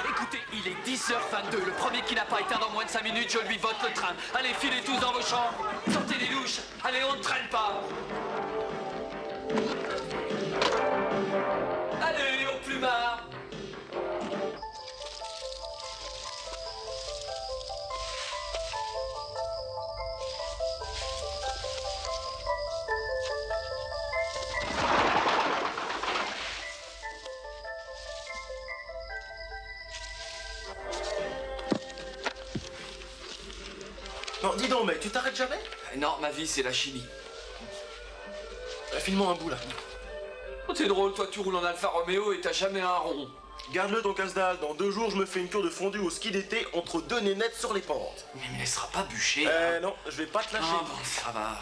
Écoutez, il est 10h22. Le premier qui n'a pas éteint dans moins de 5 minutes, je lui vote le train. Allez, filez tous dans vos chambres. Sortez les douches. Allez, on ne traîne pas. Allez, au plumard. Non, dis donc, mec, tu t'arrêtes jamais? Non, ma vie, c'est la chimie. File-moi un bout, là. Oh, t'es drôle, toi, tu roules en Alfa Romeo et t'as jamais un rond. Garde-le, ton casse-dalle. Dans 2 jours, je me fais une tour de fondue au ski d'été entre 2 nénettes sur les pentes. Mais il me laissera pas bûcher. Non, je vais pas te lâcher. Ah bon, ça va.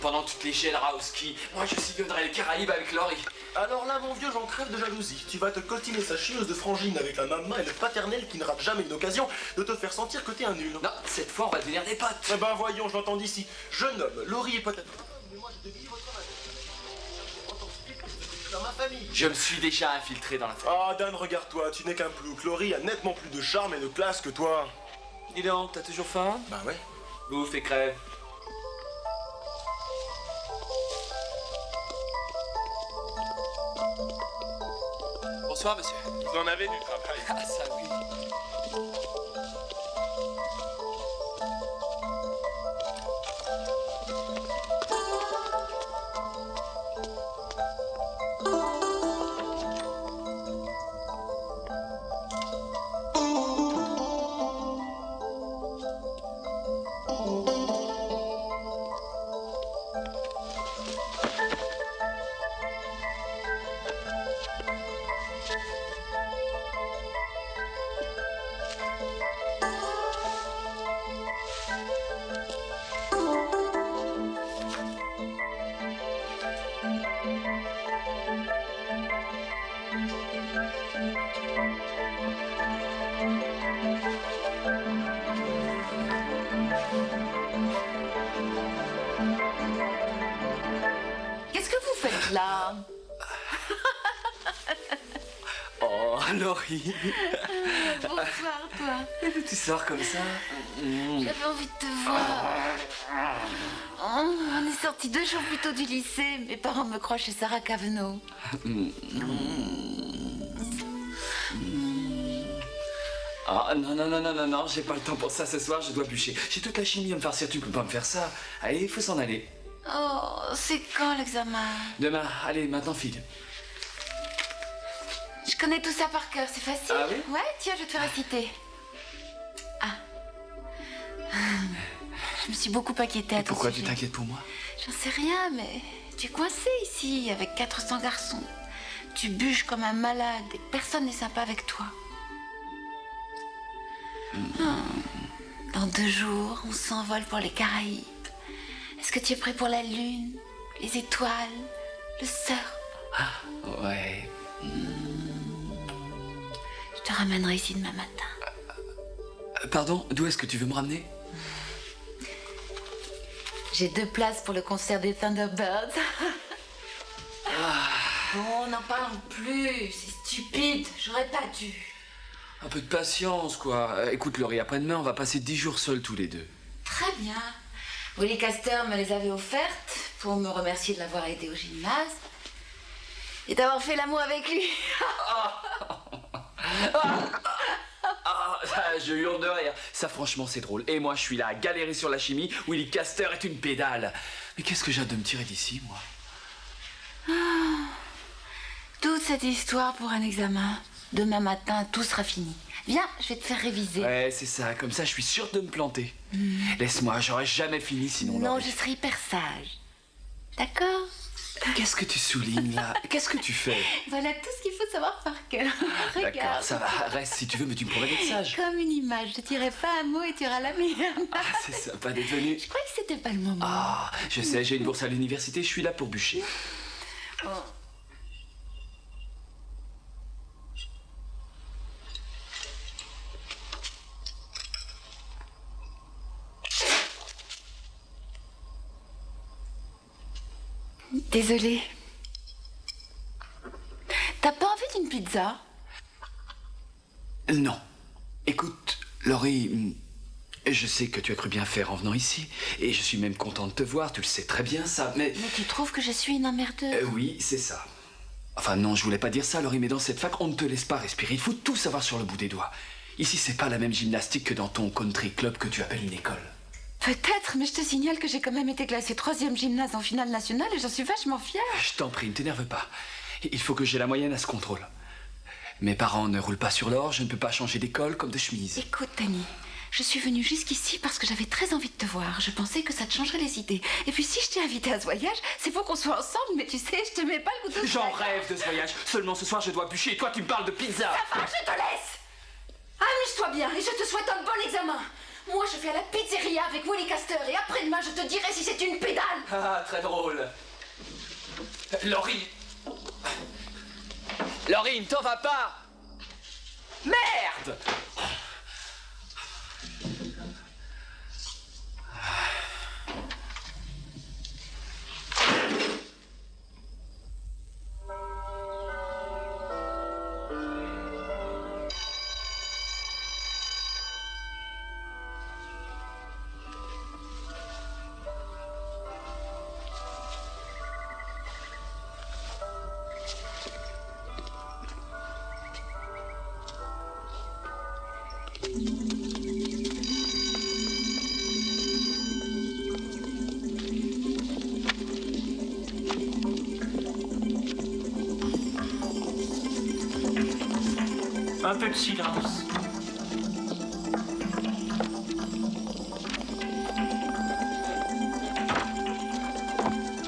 Pendant que tu te les gèleras au ski, moi je sillonnerai les Caraïbes avec Laurie. Alors là, mon vieux, j'en crève de jalousie. Tu vas te coltiner sa chieuse de frangine avec la maman et le paternel qui ne rate jamais une occasion de te faire sentir que t'es un nul. Non, cette fois on va devenir des potes. Eh ben voyons, je l'entends d'ici. Jeune homme, Laurie est peut-être... Mais moi, j'ai deviné votre dans ma famille. Je me suis déjà infiltré dans la famille. Ah, Dan, regarde-toi, tu n'es qu'un plouc. Laurie a nettement plus de charme et de classe que toi. Dis donc, t'as toujours faim? Bah ouais. Bouffe et crève. Bonsoir, monsieur. Vous en avez du travail. Ah, ça oui. Qu'est-ce que vous faites là? Oh, Laurie. Bonsoir, toi. Tu sors comme ça. J'avais envie de te voir. Oh, on est sortis 2 jours plus tôt du lycée. Mes parents me croient chez Sarah Cavenot. Ah, non, j'ai pas le temps pour ça ce soir, je dois bûcher. J'ai toute la chimie à me farcir, tu peux pas me faire ça. Allez, il faut s'en aller. Oh, c'est quand l'examen? Demain, allez, maintenant file. Je connais tout ça par cœur, c'est facile. Ah oui? Ouais, tiens, je vais te faire réciter. Ah. Je me suis beaucoup inquiétée à ton Pourquoi tu sujet. t'inquiètes pour moi? J'en sais rien, mais tu es coincé ici avec 400 garçons. Tu bûches comme un malade et personne n'est sympa avec toi. Dans 2 jours, on s'envole pour les Caraïbes. Est-ce que tu es prêt pour la lune, les étoiles, le surf? Ouais. Je te ramènerai ici demain matin. Pardon, d'où est-ce que tu veux me ramener? J'ai 2 places pour le concert des Thunderbirds. Bon, n'en parlons plus. C'est stupide. J'aurais pas dû. Un peu de patience, quoi. Écoute, Laurie, après-demain, on va passer 10 jours seuls tous les 2. Très bien. Willy Caster me les avait offertes pour me remercier de l'avoir aidé au gymnase et d'avoir fait l'amour avec lui. Je hurle de rire. Ça, franchement, c'est drôle. Et moi, je suis là à galérer sur la chimie. Willy Caster est une pédale. Mais qu'est-ce que j'ai hâte de me tirer d'ici, moi? Toute cette histoire pour un examen. Demain matin, tout sera fini. Viens, je vais te faire réviser. Ouais, c'est ça. Comme ça, je suis sûre de me planter. Laisse-moi, j'aurais jamais fini sinon. Non, Laurie. je serai hyper sage. D'accord. Qu'est-ce que tu soulignes là? Qu'est-ce que tu fais? Voilà tout ce qu'il faut savoir par cœur. D'accord, Regarde. ça va, reste si tu veux, mais tu me promets d'être sage. Comme une image, je dirai pas un mot et tu auras la meilleure. Ah, c'est sympa d'être venu. Je croyais que c'était pas le moment. Ah, je sais, j'ai une bourse à l'université, je suis là pour bûcher. Oh. Désolée. T'as pas envie d'une pizza? Non. Écoute, Laurie, je sais que tu as cru bien faire en venant ici, et je suis même content de te voir, tu le sais très bien ça, mais... Mais tu trouves que je suis une emmerdeuse? Oui, c'est ça. Enfin non, je voulais pas dire ça, Laurie, mais dans cette fac, on ne te laisse pas respirer, il faut tout savoir sur le bout des doigts. Ici, c'est pas la même gymnastique que dans ton country club que tu appelles une école. Peut-être, mais je te signale que j'ai quand même été classée 3e gymnase en finale nationale et j'en suis vachement fière. Je t'en prie, ne t'énerve pas. Il faut que j'ai la moyenne à ce contrôle. Mes parents ne roulent pas sur l'or, je ne peux pas changer d'école comme de chemise. Écoute, Tani, je suis venue jusqu'ici parce que j'avais très envie de te voir. Je pensais que ça te changerait les idées. Et puis si je t'ai invité à ce voyage, c'est pour qu'on soit ensemble, mais tu sais, je te mets pas le couteau. J'en rêve de ce voyage. Seulement ce soir, je dois bûcher et toi, tu me parles de pizza. Ça va, je te laisse. Amuse-toi bien et je te souhaite un bon examen. Moi, je vais à la pizzeria avec Willy Caster et après-demain, je te dirai si c'est une pédale. Ah, très drôle. Laurie. Laurie, ne t'en va pas. Merde. Un peu de silence.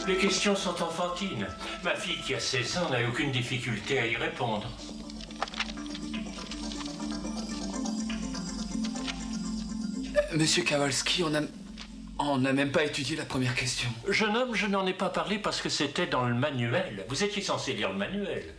Les questions sont enfantines. Ma fille qui a 16 ans n'a aucune difficulté à y répondre. Monsieur Kowalski, on n'a même pas étudié la première question. Jeune homme, je n'en ai pas parlé parce que c'était dans le manuel. Vous étiez censé lire le manuel.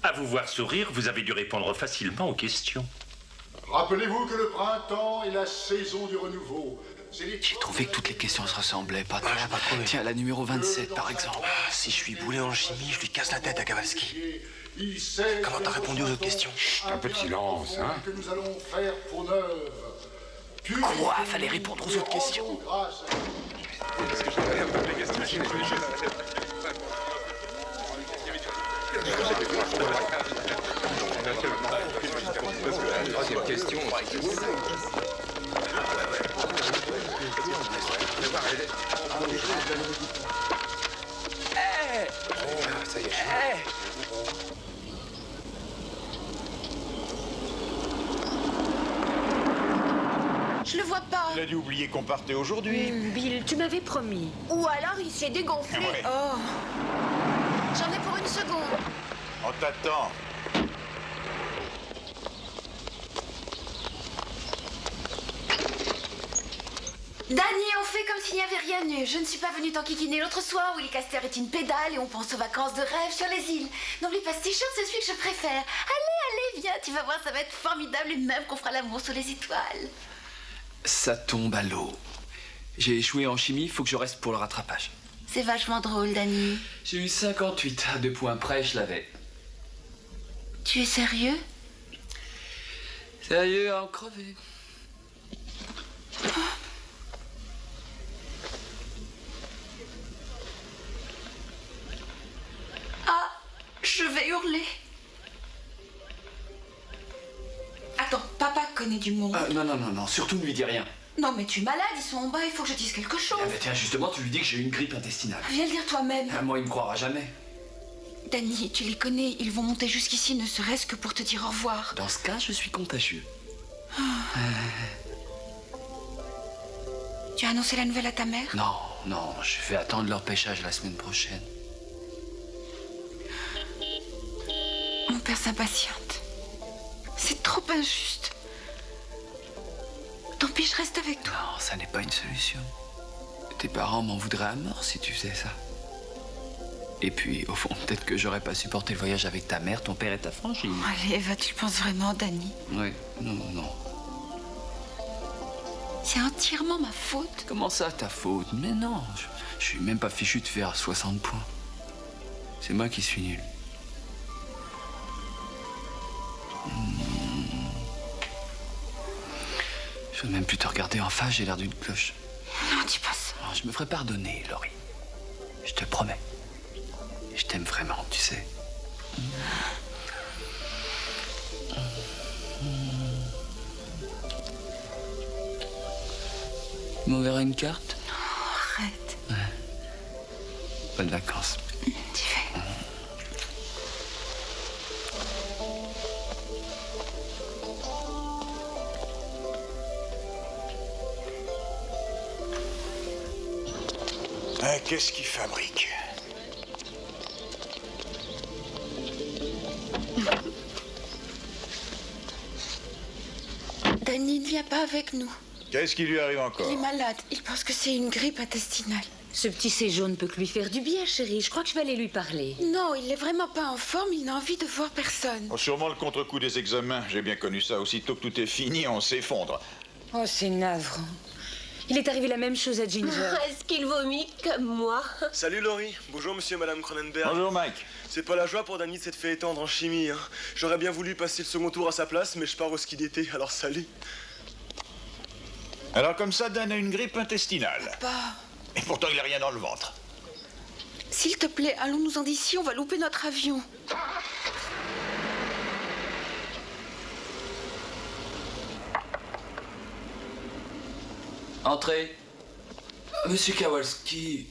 À vous voir sourire, vous avez dû répondre facilement aux questions. Rappelez-vous que le printemps est la saison du renouveau. J'ai trouvé que toutes les questions se ressemblaient, pas trop. Tiens, la numéro 27, par exemple. Si je suis boulet en chimie, je lui casse la tête à Kowalski. Comment t'as répondu aux autres questions? Un peu de silence, hein. Que nous allons faire pour neuve. Quoi? Fallait répondre aux autres questions. Troisième question. Ça y est. je le vois pas. Il a dû oublier qu'on partait aujourd'hui. Bill, tu m'avais promis. Ou alors il s'est dégonflé. Ouais. Oh. J'en ai pour une seconde. On t'attend. Danny, on fait comme s'il n'y avait rien eu. Je ne suis pas venue t'enquiquiner l'autre soir où les casters est une pédale et on pense aux vacances de rêve sur les îles. N'oublie pas ce t-shirt, c'est celui que je préfère. Allez, viens, tu vas voir, ça va être formidable et même qu'on fera l'amour sous les étoiles. Ça tombe à l'eau. J'ai échoué en chimie, faut que je reste pour le rattrapage. C'est vachement drôle, Danny. J'ai eu 58, à 2 points près, je l'avais. Tu es sérieux? Sérieux à en crever. Ah, je vais hurler. Attends, papa connaît du monde. Non, surtout ne lui dis rien. Non, mais tu es malade, ils sont en bas, il faut que je dise quelque chose. Ah bah tiens, justement, tu lui dis que j'ai eu une grippe intestinale. Viens le dire toi-même. Ah, moi, il me croira jamais. Danny, tu les connais, ils vont monter jusqu'ici, ne serait-ce que pour te dire au revoir. Dans ce cas, je suis contagieux. Tu as annoncé la nouvelle à ta mère? Non, je vais attendre leur pêchage la semaine prochaine. Mon père s'impatiente. C'est trop injuste. Tant pis, je reste avec toi. Non, ça n'est pas une solution. Tes parents m'en voudraient à mort si tu faisais ça. Et puis, au fond, peut-être que j'aurais pas supporté le voyage avec ta mère, ton père et ta frangine. Allez, Eva, tu le penses vraiment, Danny? Oui, non. C'est entièrement ma faute. Comment ça, ta faute? Mais non, je suis même pas fichu de faire 60 points. C'est moi qui suis nul. Je veux même plus te regarder en face, j'ai l'air d'une cloche. Non, dis pas ça. Oh, je me ferai pardonner, Laurie. Je te promets. Je t'aime vraiment, tu sais. Tu m'enverras une carte? Arrête. Bonnes vacances. Tu fais. Qu'est-ce qu'il fabrique? Danny ne vient pas avec nous. Qu'est-ce qui lui arrive encore? Il est malade. Il pense que c'est une grippe intestinale. Ce petit séjour ne peut que lui faire du bien, chérie. Je crois que je vais aller lui parler. Non, il n'est vraiment pas en forme. Il n'a envie de voir personne. Oh, sûrement le contre-coup des examens. J'ai bien connu ça. Aussitôt que tout est fini, on s'effondre. Oh, c'est navrant. Il est arrivé la même chose à Ginger. Est-ce qu'il vomit comme moi? Salut Laurie, bonjour monsieur et madame Cronenberg. Bonjour, Mike. C'est pas la joie pour Danny de s'être fait étendre en chimie. Hein. J'aurais bien voulu passer le second tour à sa place, mais je pars au ski d'été, alors salut. Alors comme ça, Dan a une grippe intestinale. Papa, Et pourtant, il a rien dans le ventre. s'il te plaît, allons-nous-en d'ici. On va louper notre avion. Entrez. Monsieur Kowalski.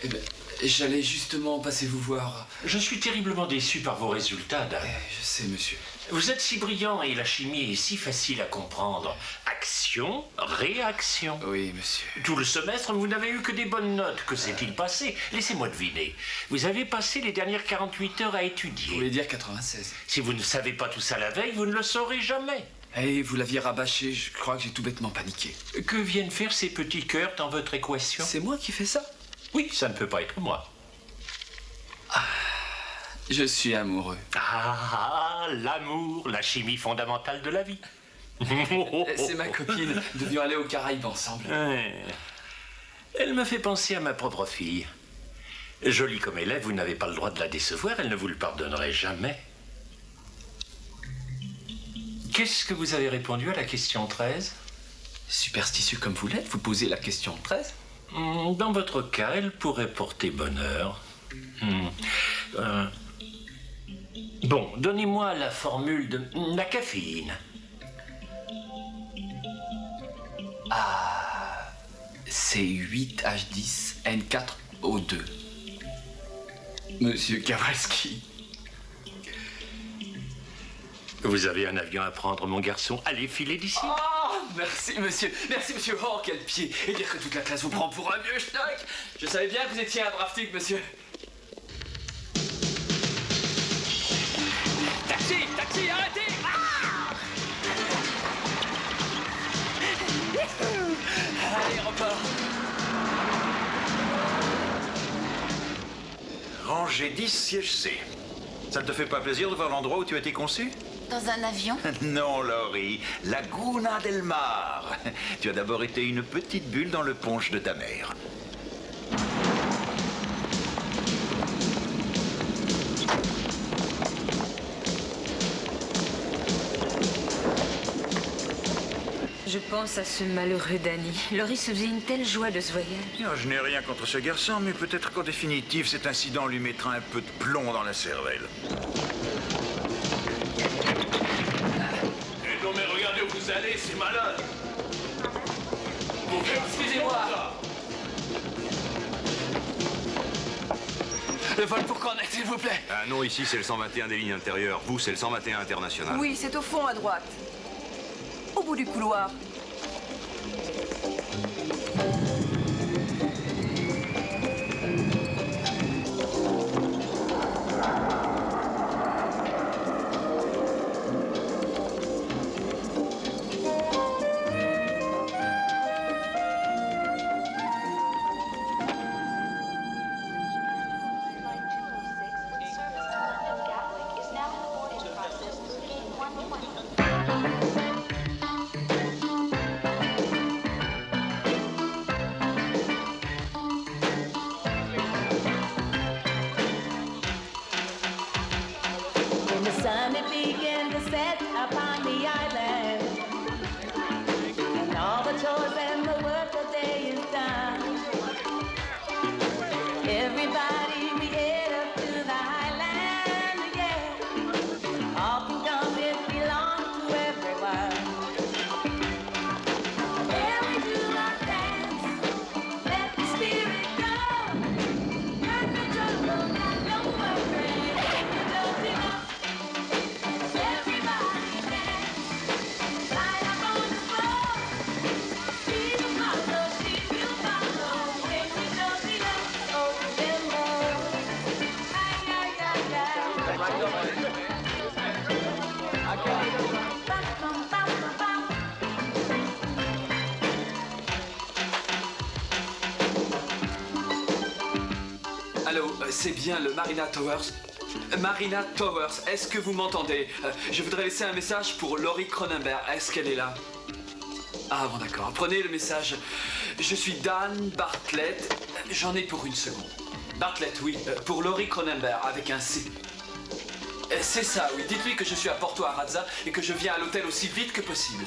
Eh ben, j'allais justement passer vous voir. Je suis terriblement déçu par vos résultats, Dan. Je sais, monsieur. Vous êtes si brillant et la chimie est si facile à comprendre. Action, réaction. Oui, monsieur. Tout le semestre, vous n'avez eu que des bonnes notes. Que s'est-il passé? Laissez-moi deviner. Vous avez passé les dernières 48 heures à Vous étudier. voulez dire 96. Si vous ne savez pas tout ça la veille, vous ne le saurez jamais. Eh, vous l'aviez rabâché, je crois que j'ai tout bêtement paniqué. Que viennent faire ces petits cœurs dans votre équation? C'est moi qui fais ça? Oui, ça ne peut pas être moi. Je suis amoureux. Ah, l'amour, la chimie fondamentale de la vie. C'est ma copine. Nous devions aller aux Caraïbes ensemble. Ouais. Elle me fait penser à ma propre fille. Jolie comme elle est, vous n'avez pas le droit de la décevoir, elle ne vous le pardonnerait jamais. Qu'est-ce que vous avez répondu à la question 13? Superstitieux comme vous l'êtes, vous posez la question 13? Dans votre cas, elle pourrait porter bonheur. Bon, donnez-moi la formule de la caféine. C'est 8H10N4O2. Monsieur Kowalski. Vous avez un avion à prendre, mon garçon. Allez, filez d'ici. Oh, merci, monsieur. Merci, monsieur. Oh, quel pied. Et dire que toute la classe vous prend pour un vieux schnock. Je savais bien que vous étiez un brave type, monsieur. Taxi, taxi, arrêtez. Allez, repart. Rangée 10, siège C. Ça ne te fait pas plaisir de voir l'endroit où tu as été conçu? Dans un avion? Non, Laurie. Laguna del Mar. Tu as d'abord été une petite bulle dans le punch de ta mère. Je pense à ce malheureux Danny. Laurie se faisait une telle joie de ce voyage. Oh, je n'ai rien contre ce garçon, mais peut-être qu'en définitive, cet incident lui mettra un peu de plomb dans la cervelle. Eh non mais regardez où vous allez, c'est malade. Excusez-moi. Le vol pour Cornet, s'il vous plaît. Ah non, ici c'est le 121 des lignes intérieures. Vous, c'est le 121 international. Oui, c'est au fond à droite. Au bout du couloir. Allô, c'est bien le Marina Towers. Marina Towers, est-ce que vous m'entendez? Je voudrais laisser un message pour Laurie Cronenberg. Est-ce qu'elle est là? Ah bon, d'accord. Prenez le message. Je suis Dan Bartlett. J'en ai pour une seconde. Bartlett, oui. Pour Laurie Cronenberg, avec un C. C'est ça, oui. Dites-lui que je suis à Porto Arazza et que je viens à l'hôtel aussi vite que possible.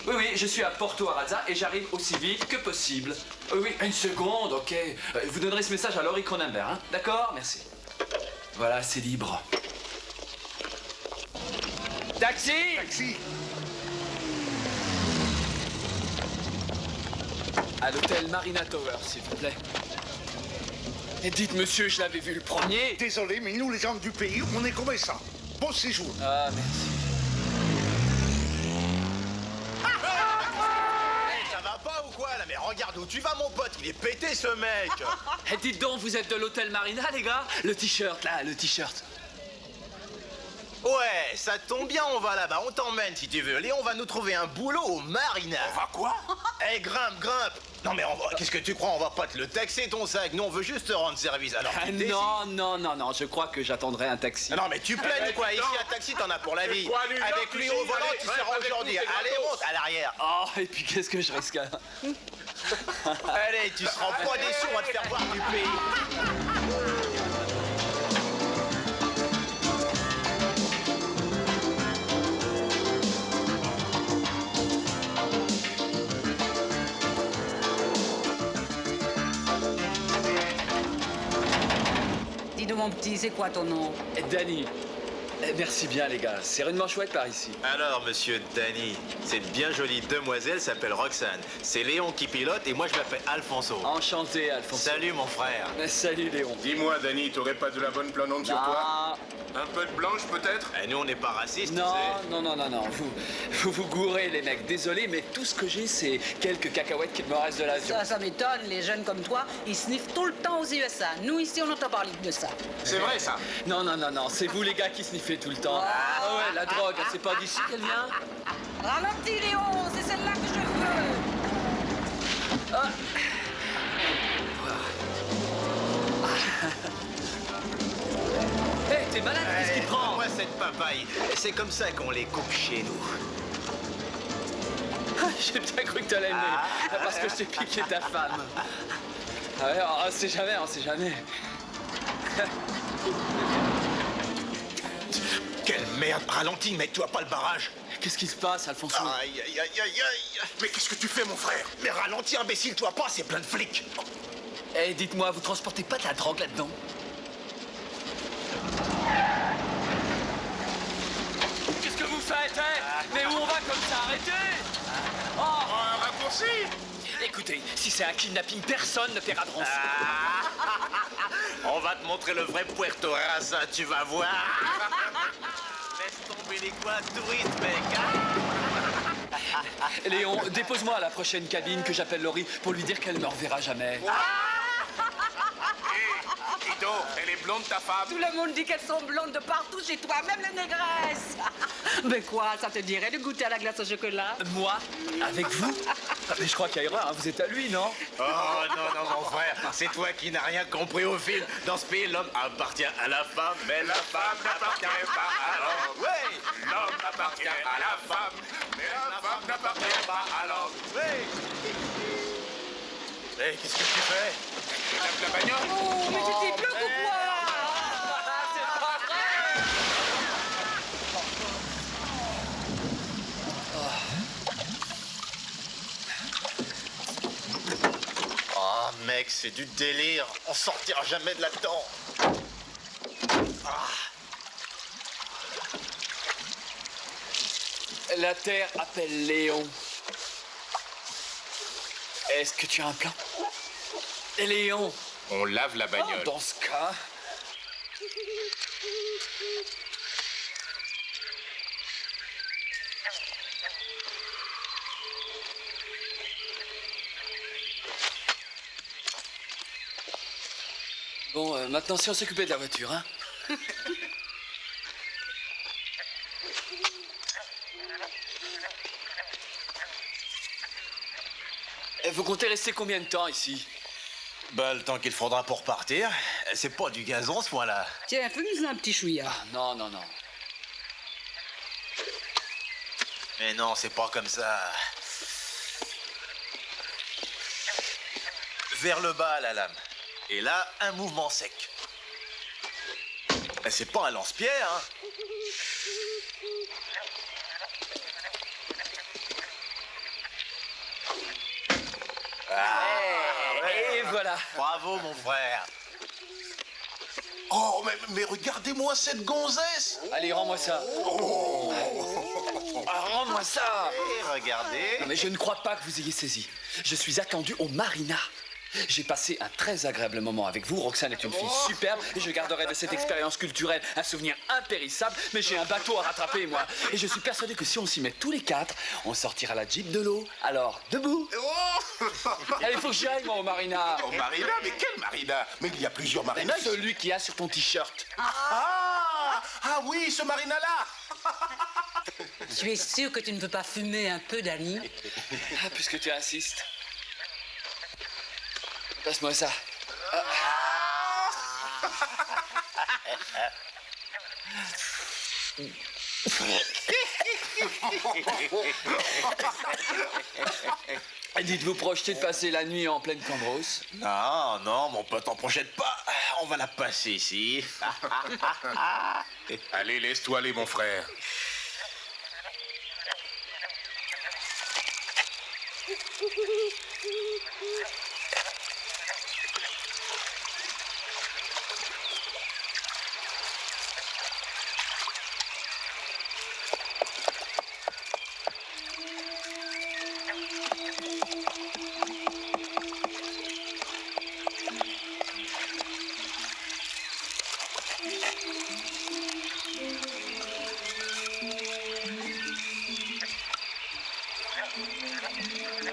Oui, oui, je suis à Porto Arazza et j'arrive aussi vite que possible. Oui, une seconde, ok. Vous donnerez ce message à Laurie Cronenberg, hein? D'accord? Merci. Voilà, c'est libre. Taxi! Taxi. À l'hôtel Marina Tower, s'il vous plaît. Et dites, monsieur, je l'avais vu le premier. Désolé, mais nous les gens du pays, on est comme ça. Bon séjour. Ah, merci. Ça va pas ou quoi là? Mais regarde où tu vas mon pote, il est pété ce mec. Et dites donc, vous êtes de l'hôtel Marina, les gars? Le t-shirt, là, le t-shirt. Ouais, ça tombe bien, on va là-bas, on t'emmène si tu veux. Léon va nous trouver un boulot au Marina. On va quoi? Eh, grimpe. Non mais qu'est-ce que tu crois? On va pas te le taxer ton sac. Nous on veut juste te rendre service. Alors tu décides. Non, je crois que j'attendrai un taxi. Non mais tu plaides quoi? Ici un taxi t'en as pour la vie. Avec lui au volant tu seras aujourd'hui. Allez, monte à l'arrière. Oh, et puis qu'est-ce que je risque? Allez, tu seras pas déçu, on va te faire voir du pays. Dis donc mon petit, c'est quoi ton nom? Danny. Merci bien, les gars. C'est rudement chouette par ici. Alors, monsieur Danny, cette bien jolie demoiselle s'appelle Roxane. C'est Léon qui pilote et moi je m'appelle Alfonso. Enchanté, Alfonso. Salut, mon frère. Salut, Léon. Dis-moi, Danny, t'aurais pas de la bonne planante sur toi? Un peu de blanche, peut-être? Nous, on n'est pas racistes, Non, tu sais. non. Vous gourrez, les mecs. Désolé, mais tout ce que j'ai, c'est quelques cacahuètes qui me restent de l'avion. Ça m'étonne, les jeunes comme toi, ils sniffent tout le temps aux USA. Nous, ici, on entend parler de ça. C'est vrai, ça. Non, c'est vous, les gars, qui sniffez tout le temps. Ah ouais, la drogue, c'est pas d'ici qu'elle vient. Ralentis, Léon, c'est celle-là que je veux. Hé, t'es malade, qu'est-ce qu'il prend? Moi, cette papaye, c'est comme ça qu'on les coupe chez nous. J'ai bien cru que t'allais aimer, parce que je t'ai piqué ta femme. Ah ouais, on sait jamais. Quelle merde, ralentis, mec, tu vois pas le barrage? Qu'est-ce qui se passe, Alfonso? Aïe. Mais qu'est-ce que tu fais, mon frère? Mais ralentis, imbécile, tu vois pas, c'est plein de flics. Eh, dites-moi, vous transportez pas de la drogue là-dedans? Qu'est-ce que vous faites, hein? Mais où on va comme ça? Arrêtez! Un raccourci? Écoutez, si c'est un kidnapping, personne ne paiera de rançon. On va te montrer le vrai Puerto Rasa, tu vas voir. Laisse tomber les coins touristes, mec. Léon, dépose-moi à la prochaine cabine que j'appelle Laurie pour lui dire qu'elle ne me reverra jamais. Tito, elle est blonde, ta femme? Tout le monde dit qu'elles sont blondes de partout chez toi, même les négresses. Mais quoi, ça te dirait de goûter à la glace au chocolat? Moi? Avec vous? Mais je crois qu'il y a erreur, hein. Vous êtes à lui, non? Oh non, mon frère, c'est toi qui n'as rien compris au film. Dans ce pays, l'homme appartient à la femme, mais la femme n'appartient pas à l'homme. Ouais, L'homme appartient à la femme, mais la femme n'appartient pas à l'homme. ouais. Hey, qu'est-ce que tu fais? Tu lèves la bagnole? Oh, mais tu t'y bloques ou quoi? Oh, mec, c'est du délire. On sortira jamais de là-dedans. La Terre appelle Léon. Est-ce que tu as un plan? Léon, On lave la bagnole. dans ce cas... Bon, maintenant, si on s'occupait de la voiture, hein? Vous comptez rester combien de temps ici? Bah, le temps qu'il faudra pour partir. C'est pas du gazon, ce point-là. Tiens, fais-nous un petit chouïa. Non. Mais non, c'est pas comme ça. Vers le bas, la lame. Et là, un mouvement sec. C'est pas un lance-pierre, hein. Et voilà. Bravo, mon frère. Oh, mais regardez-moi cette gonzesse! Allez, rends-moi ça. Ah, rends-moi ça. Et regardez. Non, mais je ne crois pas que vous ayez saisi. Je suis attendu au Marina. J'ai passé un très agréable moment avec vous. Roxane est une fille superbe et je garderai de cette expérience culturelle un souvenir impérissable. Mais j'ai un bateau à rattraper, moi. Et je suis persuadé que si on s'y met tous les quatre, on sortira la Jeep de l'eau. Alors, debout. Allez, faut que j'y aille, moi, au Marina. Oh, Marina? Mais quelle Marina? Mais il y a plusieurs marinas. Celui qui a sur ton t-shirt. Ah oui, ce marina-là! Tu es sûr que tu ne veux pas fumer un peu, Danny? Ah, puisque tu insistes. Passe-moi ça. Dites-vous projeter de passer la nuit en pleine Cambrousse? Non, mon pote, on projette pas. On va la passer ici. Allez, laisse-toi aller, mon frère.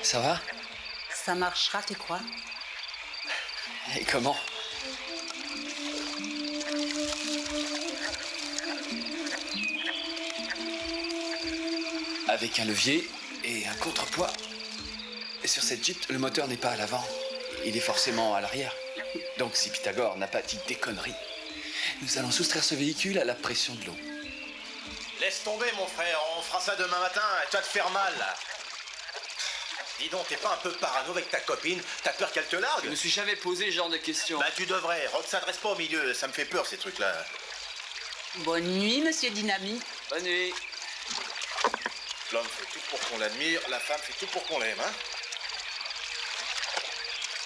Ça va? Ça marchera, tu crois? Et comment? Avec un levier et un contrepoids. Et sur cette Jeep, le moteur n'est pas à l'avant. Il est forcément à l'arrière. Donc si Pythagore n'a pas dit des conneries, nous allons soustraire ce véhicule à la pression de l'eau. Laisse tomber, mon frère. On fera ça demain matin. Tu vas te faire mal, là. Dis donc, t'es pas un peu parano avec ta copine? T'as peur qu'elle te largue? Je me suis jamais posé ce genre de questions. Bah, tu devrais. Rod s'adresse pas au milieu. Ça me fait peur, ces trucs-là. Bonne nuit, monsieur Dynamite. Bonne nuit. L'homme fait tout pour qu'on l'admire. La femme fait tout pour qu'on l'aime, hein?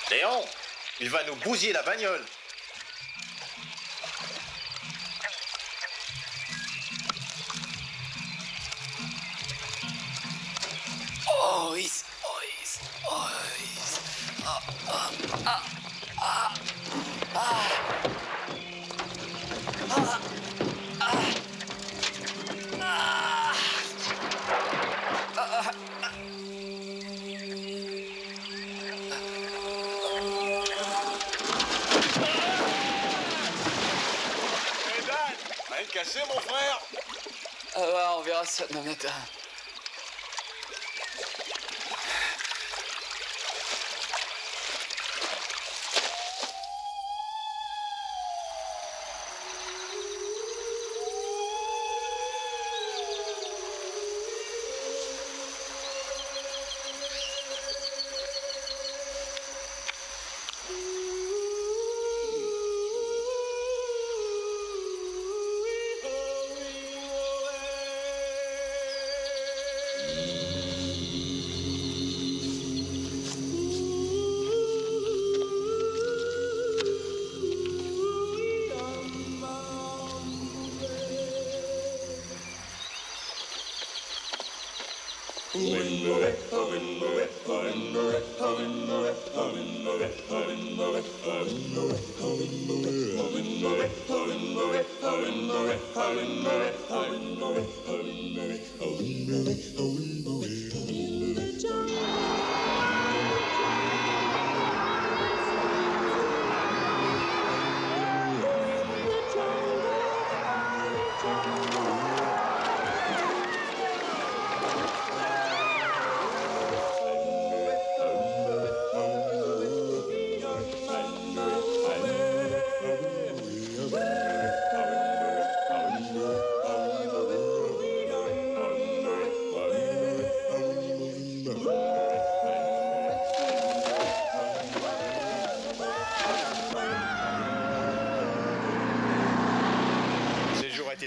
Léon, il va nous bousiller la bagnole. Oh, is, oh, is, oh, is. Ah, ah, ah, ah, ah. Ah, ah. Ah. Hé Dan, rien de cassé, mon frère? Ah ouais, on verra ça demain matin.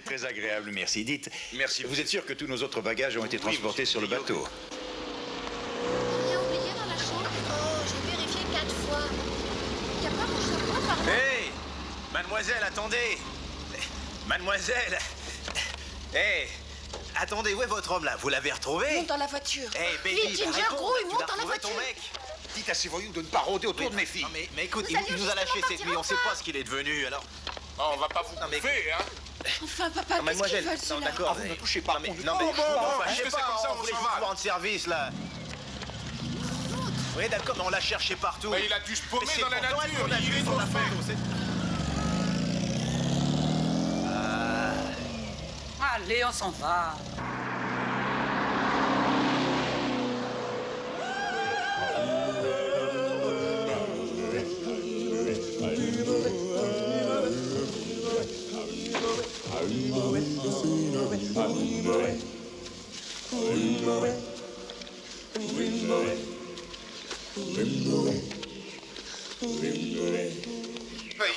Très agréable, merci. Dites, merci. Vous êtes sûr que tous nos autres bagages ont été transportés sur le bateau? Rien oublié dans la chambre? Oh, j'ai vérifié 4 fois. Y a pas mon chapeau par là? Hé, mademoiselle, attendez. Mademoiselle. Hé, attendez, où est votre homme là? Vous l'avez retrouvé? Monte dans la voiture. Hé, baby, Vite, Ginger, grouille, monte dans la voiture. ton mec. Dites à ces voyous de ne pas rôder autour de mes filles. Non, mais écoute, Nous il allions nous a lâché justement cette partir nuit, on sait ensemble. pas ce qu'il est devenu, alors. Oh, on va pas vous Non, mais- bouffer, hein? Enfin, papa, Non, qu'est-ce qu'ils mademoiselle, veulent, non, ceux-là? d'accord. vous ne touchez pas. Non, mais, On- non, mais, bon, enfin, je puisque sais c'est pas, comme ça, on on voulait s'en juste va. rendre service, là. Oui, d'accord, mais on l'a cherché partout. Mais il a dû se paumer Mais c'est dans la pourtant elle nature, qu'on a il vu est sur au la fond. photo, c'est- Allez, on s'en va.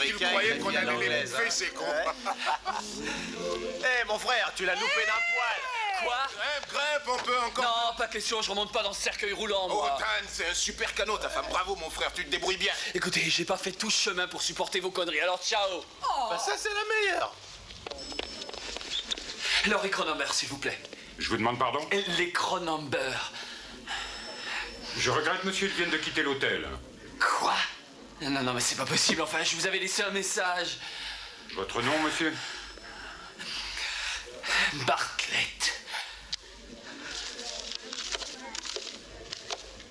Ils croyaient qu'on allait les l'anglaise, bouffer, hein. ces cons. Eh, mon frère, tu l'as loupé d'un poil. Quoi? Grimpe, on peut encore... Non, pas question, je remonte pas dans ce cercueil roulant, Oh, moi. Dan, c'est un super canot, ta femme. Bravo, mon frère, tu te débrouilles bien. Écoutez, j'ai pas fait tout ce chemin pour supporter vos conneries, alors ciao. Bah, ça, c'est la meilleure. Laurie Cronenberg, s'il vous plaît. Je vous demande pardon? Les Cronenberg. Je regrette, monsieur, ils viennent de quitter l'hôtel. Quoi? Non, non, mais c'est pas possible, enfin, je vous avais laissé un message. Votre nom, monsieur? Bartlett.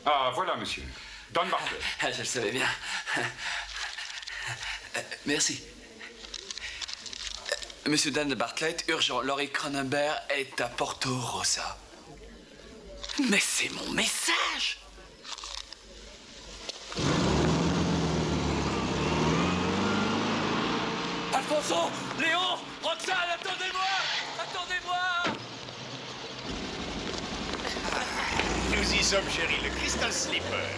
Ah, voilà, monsieur. Don Bartlett. Ah, je le savais bien. Merci. Monsieur Dan Bartlett, urgent, Laurie Cronenberg est à Porto Rosa. Mais c'est mon message! Alfonso! Léon! Roxane, attendez-moi! Attendez-moi! Nous y sommes, chérie, le Crystal Sleeper.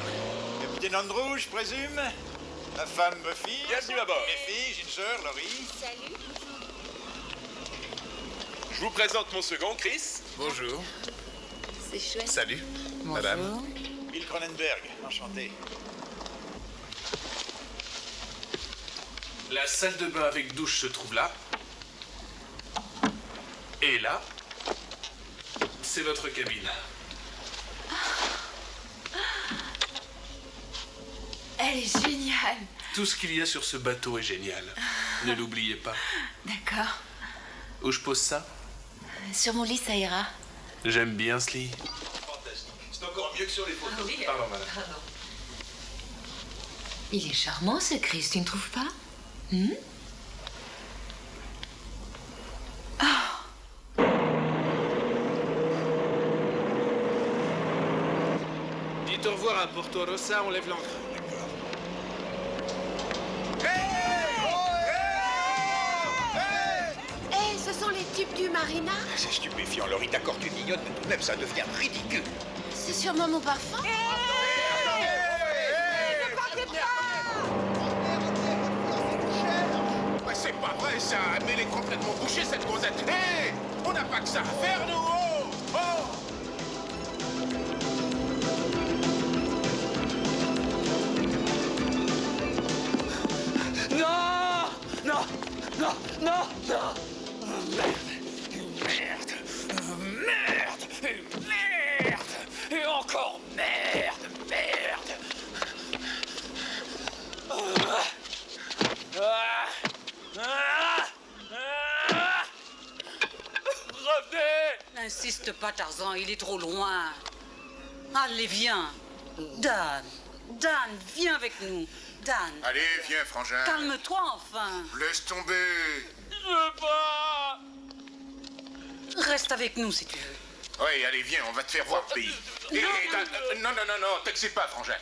Capitaine Andrew, je présume. Ma femme Buffy. Bienvenue à bord. Mes filles, Ginger, Laurie. Salut. Je vous présente mon second, Chris. Bonjour. C'est chouette. Salut, madame. Bill Cronenberg, enchanté. La salle de bain avec douche se trouve là. Et là, c'est votre cabine. Elle est géniale. Tout ce qu'il y a sur ce bateau est génial. Ne l'oubliez pas. D'accord. Où je pose ça? Sur mon lit, ça ira. J'aime bien ce lit. Fantastique. C'est encore mieux que sur les photos. Pardon, madame. Il est charmant, ce Chris, tu ne trouves pas? Dites au revoir à Porto Rosa, on lève l'ancre. Hé, ce sont les types du Marina? C'est stupéfiant, Laurie. D'accord, tu mignonnes, mais tout de même, ça devient ridicule. C'est sûrement mon parfum. Ouais, c'est pas vrai, ça. Mais elle est complètement bouchée, cette gonzette. Hé, on n'a pas que ça à faire, nous. Oh, oh. Non! Non! Non! Non! Non! Merde! Merde! Merde! Et encore merde! Merde! Revenez! N'insiste pas, Tarzan, il est trop loin. Allez, viens. Dan, Dan, viens avec nous. Dan, Allez, viens, frangin. calme-toi enfin. Laisse tomber. Je veux pas! Reste avec nous si tu veux. Oui, allez, viens, on va te faire voir le pays. non, Non, t'excite pas, frangin.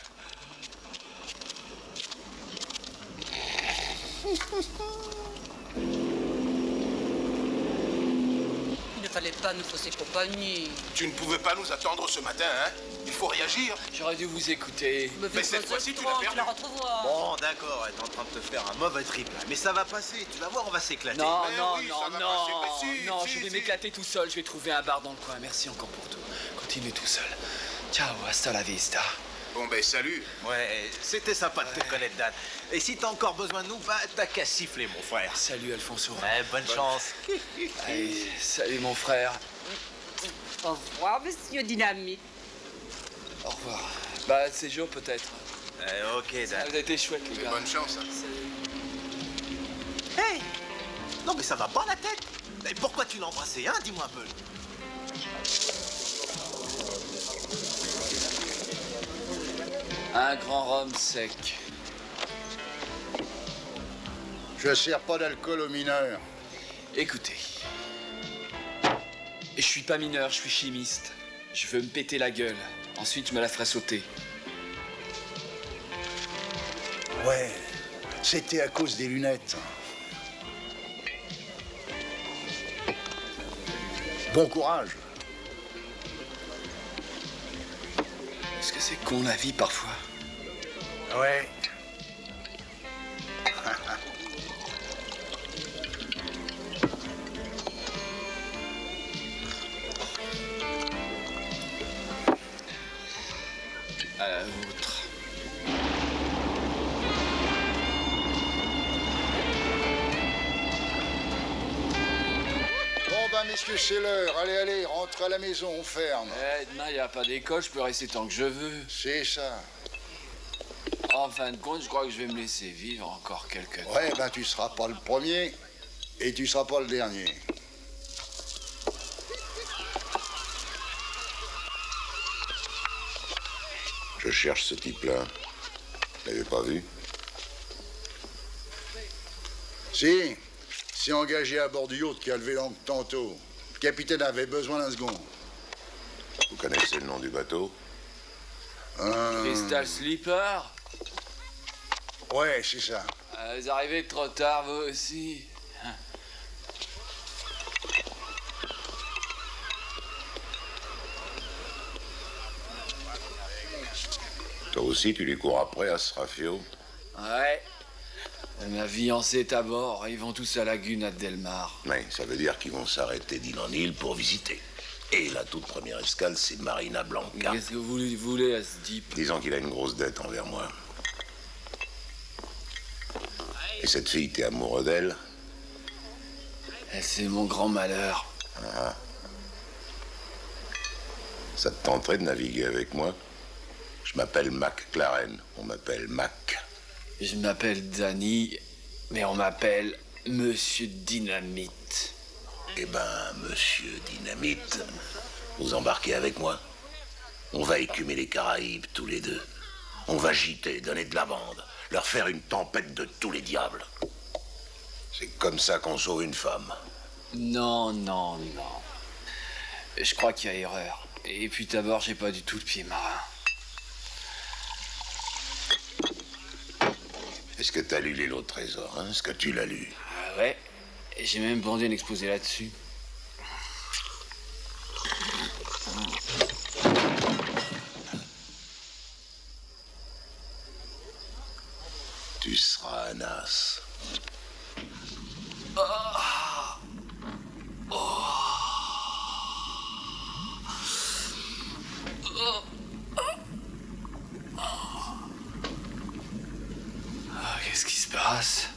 Il ne fallait pas nous fausser compagnie. Tu ne pouvais pas nous attendre ce matin, hein? Il faut réagir. J'aurais dû vous écouter. Mais cette fois-ci, tu l'as Tu perdu. la retrouveras. Bon, d'accord, t'es en train de te faire un mauvais trip, là. Mais ça va passer, tu vas voir, on va s'éclater. Non, Mais non, oui, non, ça va non, passer. Mais si, non, si, je vais si. m'éclater tout seul, je vais trouver un bar dans le coin. Merci encore pour tout. Continuez tout seul. Ciao, hasta la vista. Bon, ben, salut. Ouais, c'était sympa de te connaître, Dan. Et si t'as encore besoin de nous, bah t'as qu'à siffler, mon frère. Salut, Alfonso. Ouais, bonne chance. Allez, salut, mon frère. Au revoir, monsieur Dynamite. Au revoir. Bah, c'est jour peut-être. Ok, Dan. Ça a été chouette, les gars. Bonne chance. Hein. Hey! Non, mais ça va pas la tête. Et pourquoi tu l'embrassais, hein? Dis-moi un peu. Un grand rhum sec. Je sers pas d'alcool aux mineurs. Écoutez. Je suis pas mineur, je suis chimiste. Je veux me péter la gueule. Ensuite, je me la ferai sauter. Ouais, c'était à cause des lunettes. Bon courage. Est-ce que c'est con la vie parfois? Ouais. À la vôtre. Bon ben messieurs, c'est l'heure. Allez, allez, rentre à la maison, on ferme. Eh, demain, y a pas d'école, je peux rester tant que je veux. C'est ça. En fin de compte, je crois que je vais me laisser vivre encore quelques temps. Ouais, ben tu seras pas le premier et tu seras pas le dernier. Je cherche ce type-là. Vous l'avez pas vu? Si. C'est engagé à bord du yacht qui a levé l'ancre tantôt. Le capitaine avait besoin d'un second. Vous connaissez le nom du bateau? Crystal Sleeper? Ouais, c'est ça. Vous arrivez trop tard, vous aussi. Toi aussi, tu lui cours après à Srafio? Ouais. Ma fiancée est à bord. Ils vont tous à Lagune à Delmar. Oui, ça veut dire qu'ils vont s'arrêter d'île en île pour visiter. Et la toute première escale, c'est Marina Blanca. Qu'est-ce que vous lui voulez à ce type? Disons qu'il a une grosse dette envers moi. Et cette fille, t'es amoureux d'elle? C'est mon grand malheur. Ah. Ça te tenterait de naviguer avec moi? Je m'appelle Mac Claren. On m'appelle Mac. Je m'appelle Danny, mais on m'appelle Monsieur Dynamite. Eh ben, Monsieur Dynamite, vous embarquez avec moi. On va écumer les Caraïbes, tous les deux. On va gîter, donner de la bande, leur faire une tempête de tous les diables. C'est comme ça qu'on sauve une femme. Non, non, non. Je crois qu'il y a erreur. Et puis d'abord, j'ai pas du tout le pied marin. Est-ce que t'as lu Les Lots de Trésor, hein? Est-ce que tu l'as lu? Ah ouais. Et j'ai même vendu un exposé là-dessus. Tu seras un as. Qu'est-ce qui se passe?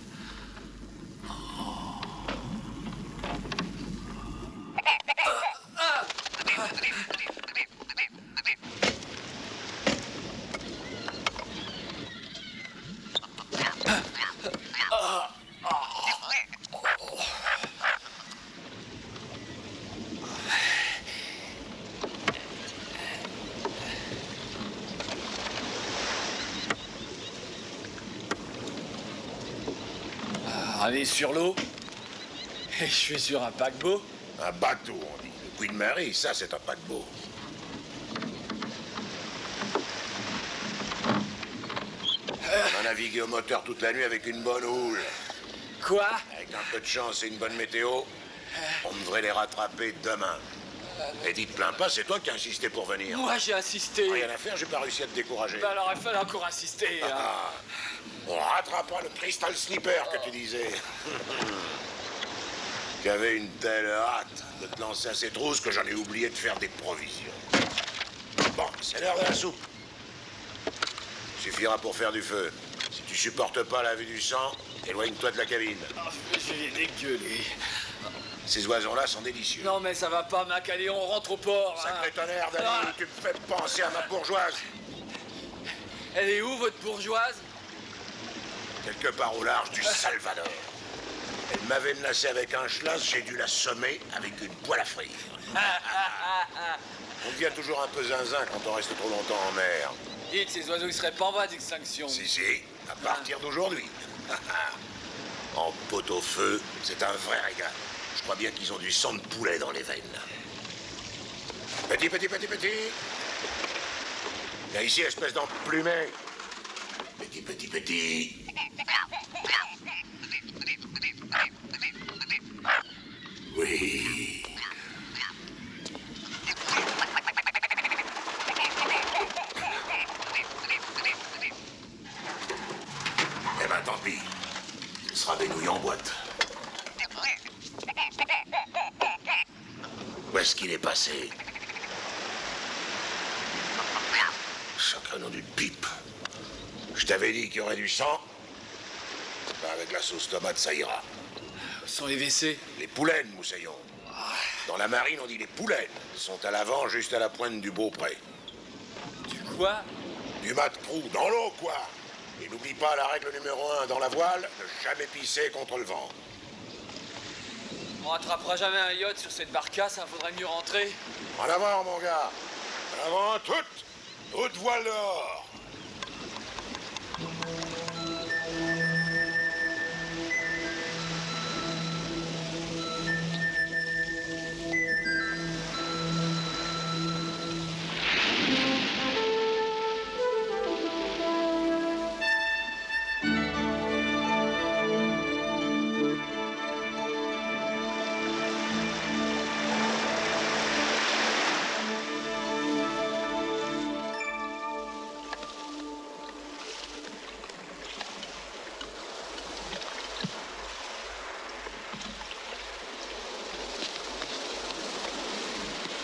On est sur l'eau. Et je suis sur un paquebot. Un bateau, on dit. Le Queen Mary, ça, c'est un paquebot. On a navigué au moteur toute la nuit avec une bonne houle. Quoi? Avec un peu de chance et une bonne météo, on devrait les rattraper demain. Et dis te plains pas, c'est toi qui as insisté pour venir. Moi, j'ai insisté. Rien à faire, j'ai pas réussi à te décourager. Bah alors, il fallait encore insister. Hein. On rattrapera le Crystal Sleeper que tu disais. J'avais une telle hâte de te lancer à ces trousses que j'en ai oublié de faire des provisions. Bon, c'est l'heure de la soupe. Suffira pour faire du feu. Si tu supportes pas la vue du sang, éloigne-toi de la cabine. Je vais dégueuler. Ces oiseaux-là sont délicieux. Non, mais ça va pas, Mac. Allez, on rentre au port. Sacré tonnerre, Danny, tu me fais penser à ma bourgeoise. Elle est où, votre bourgeoise? Quelque part au large du Salvador. Elle m'avait menacé avec un schlass, j'ai dû la sommer avec une poêle à frire. On devient toujours un peu zinzin quand on reste trop longtemps en mer. Dites, ces oiseaux, ils seraient pas en voie d'extinction. Si, à partir d'aujourd'hui. En pot-au-feu, c'est un vrai régal. Je crois bien qu'ils ont du sang de poulet dans les veines. Petit. Viens ici, espèce d'emplumé. Petit. Oui. Eh ben, tant pis. Ce sera des nouilles en boîte. Où est-ce qu'il est passé? Sacré nom d'une pipe. Je t'avais dit qu'il y aurait du sang. Ben, avec la sauce tomate, ça ira. Sont les WC? Les poulaines, Moussaillon. Dans la marine, on dit les poulaines. Elles sont à l'avant, juste à la pointe du Beaupré. Du quoi? Du mat-crou, dans l'eau, quoi. Et n'oublie pas la règle numéro 1 dans la voile, ne jamais pisser contre le vent. On rattrapera jamais un yacht sur cette barcasse, hein, faudrait mieux rentrer. En avant, mon gars. En avant, toutes. Haute voie l'or.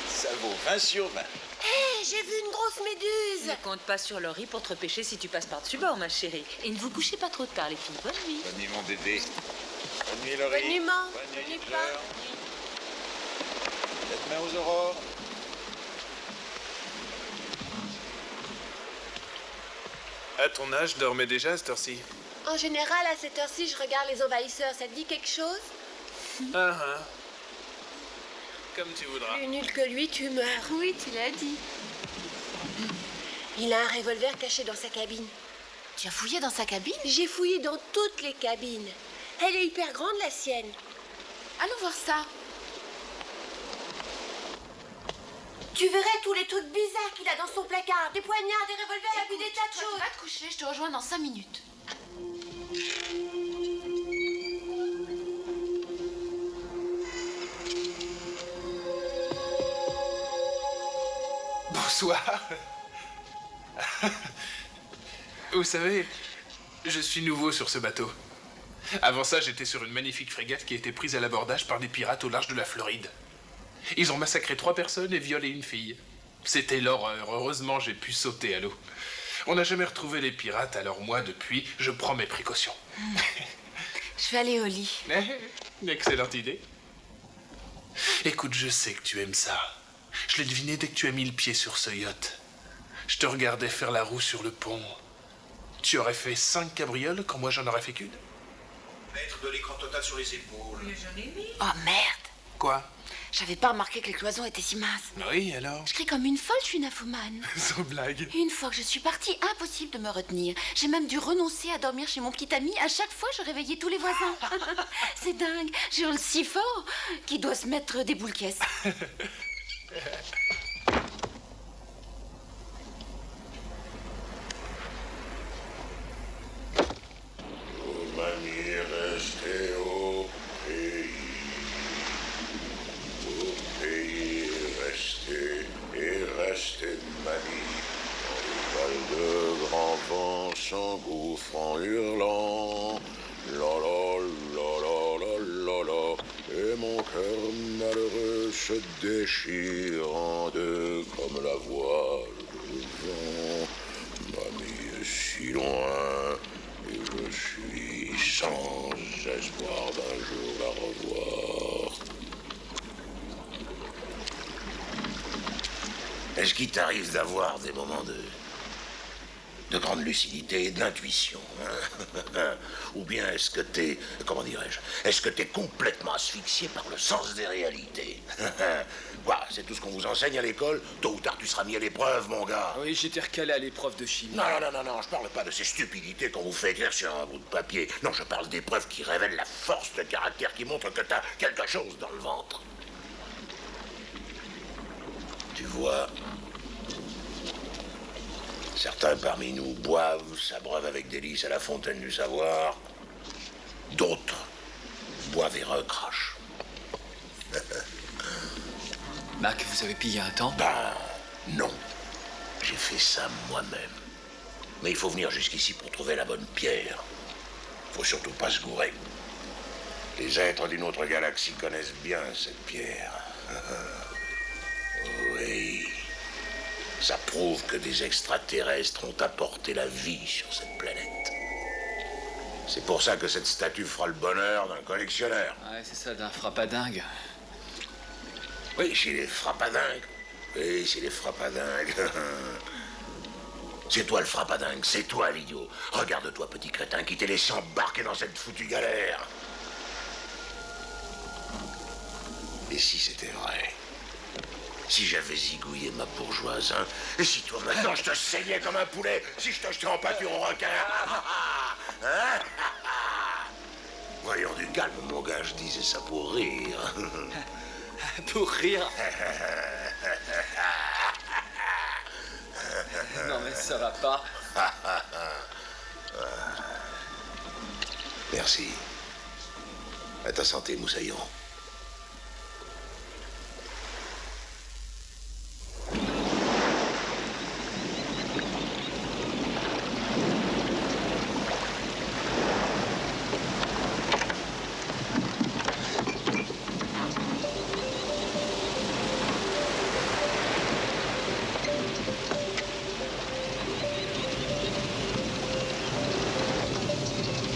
Ça vaut 20 sur 20. Hé, j'ai vu une grosse méduse. Ne compte pas sur Laurie pour te repêcher si tu passes par-dessus bord, ma chérie. Et ne vous couchez pas trop tard, les filles. Bonne nuit. Bonne nuit, mon bébé. Bonne nuit, Laurie. Bonne nuit, maman. Bonne nuit, pas. Fleur. Faites main aux aurores. À ton âge, dormais déjà à cette heure-ci? En général, à cette heure-ci, je regarde les envahisseurs. Ça te dit quelque chose? Ah ah. Comme tu voudras. Plus nul que lui, tu meurs. Oui, tu l'as dit. Il a un revolver caché dans sa cabine. Tu as fouillé dans sa cabine? J'ai fouillé dans toutes les cabines. Elle est hyper grande, la sienne. Allons voir ça. Tu verrais tous les trucs bizarres qu'il a dans son placard. Des poignards, des revolvers, et puis des tas de Toi, choses. tu vas te coucher, je te rejoins dans 5 minutes. Bonsoir. Vous savez, je suis nouveau sur ce bateau. Avant ça, j'étais sur une magnifique frégate qui a été prise à l'abordage par des pirates au large de la Floride. Ils ont massacré 3 personnes et violé une fille. C'était l'horreur. Heureusement, j'ai pu sauter à l'eau. On n'a jamais retrouvé les pirates, alors moi, depuis, je prends mes précautions. Je vais aller au lit. Une excellente idée. Écoute, je sais que tu aimes ça. Je l'ai deviné dès que tu as mis le pied sur ce yacht. Je te regardais faire la roue sur le pont. Tu aurais fait 5 cabrioles quand moi j'en aurais fait qu'une. Mettre de l'écran total sur les épaules. Oh merde. Quoi? J'avais pas remarqué que les cloisons étaient si minces. Oui, alors? Je crie comme une folle, je suis nymphomane. Sans blague. Une fois que je suis partie, impossible de me retenir. J'ai même dû renoncer à dormir chez mon petit ami. À chaque fois, je réveillais tous les voisins. C'est dingue. Je hurle si fort qu'il doit se mettre des boules caisses. Mamie, restez au pays. Au pays, restez et restez, mamie. Dans les balles de grand vent s'engouffrant, hurlant. La la la la la la la. Et mon cœur malheureux se déchire en deux comme la voile de vent. Mamie est si loin. Et je suis sans espoir d'un jour la revoir. Est-ce qu'il t'arrive d'avoir des moments de grande lucidité et d'intuition, hein? Ou bien est-ce que t'es, comment dirais-je, est-ce que t'es complètement asphyxié par le sens des réalités? Quoi, c'est tout ce qu'on vous enseigne à l'école? Tôt ou tard tu seras mis à l'épreuve, mon gars. Oui, j'étais recalé à l'épreuve de chimie. Non, je parle pas de ces stupidités qu'on vous fait écrire sur un bout de papier. Non, je parle d'épreuves qui révèlent la force de caractère, qui montrent que t'as quelque chose dans le ventre. Tu vois, certains parmi nous boivent, s'abreuvent avec délice à la fontaine du savoir. D'autres boivent et recrachent. Mac, vous avez pillé un temps? Ben, non. J'ai fait ça moi-même. Mais il faut venir jusqu'ici pour trouver la bonne pierre. Faut surtout pas se gourer. Les êtres d'une autre galaxie connaissent bien cette pierre. Oui. Ça prouve que des extraterrestres ont apporté la vie sur cette planète. C'est pour ça que cette statue fera le bonheur d'un collectionneur. Ouais, c'est ça, d'un frappadingue. Oui, chez les frappadingues. Oui, c'est les frappadingues. C'est toi le frappadingue, c'est toi l'idiot. Regarde-toi, petit crétin, qui t'es laissé embarquer dans cette foutue galère. Et si c'était vrai? Si j'avais zigouillé ma bourgeoise, hein. Et si toi maintenant je te saignais comme un poulet, si je te jetais en pâture au requin. Hein? Voyons du calme, mon gars, je disais ça pour rire. Pour rire? Non mais ça va pas. Merci. À ta santé, Moussaillon.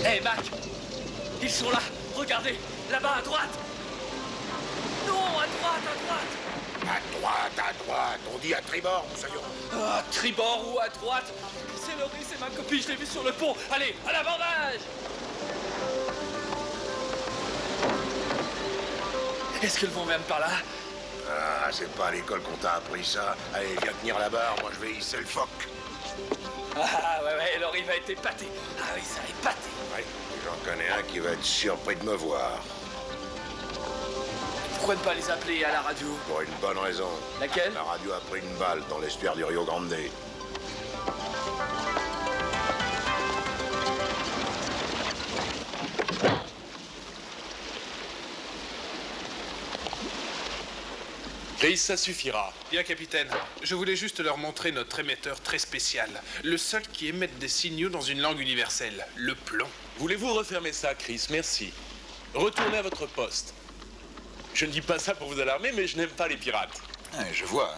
Hé, Mac! Ils sont là! Regardez! Là-bas, à droite! Non, à droite, à droite! À droite, on dit à tribord, Moussaillon. À tribord ou à droite? C'est Laurie, c'est ma copine, je l'ai vue sur le pont! Allez, à l'abordage! Est-ce qu'elles vont même par là? Ah, c'est pas à l'école qu'on t'a appris ça. Allez, viens tenir la barre, moi je vais hisser le phoque. Ah ouais, Laurie va être épatée. Ah oui, ça va épater. Ouais, j'en connais un qui va être surpris de me voir. Pourquoi ne pas les appeler à la radio? Pour une bonne raison. Laquelle? La radio a pris une balle dans l'estuaire du Rio Grande. Chris, ça suffira. Bien, capitaine. Je voulais juste leur montrer notre émetteur très spécial. Le seul qui émette des signaux dans une langue universelle. Le plomb. Voulez-vous refermer ça, Chris? Merci. Retournez à votre poste. Je ne dis pas ça pour vous alarmer, mais je n'aime pas les pirates. Je vois.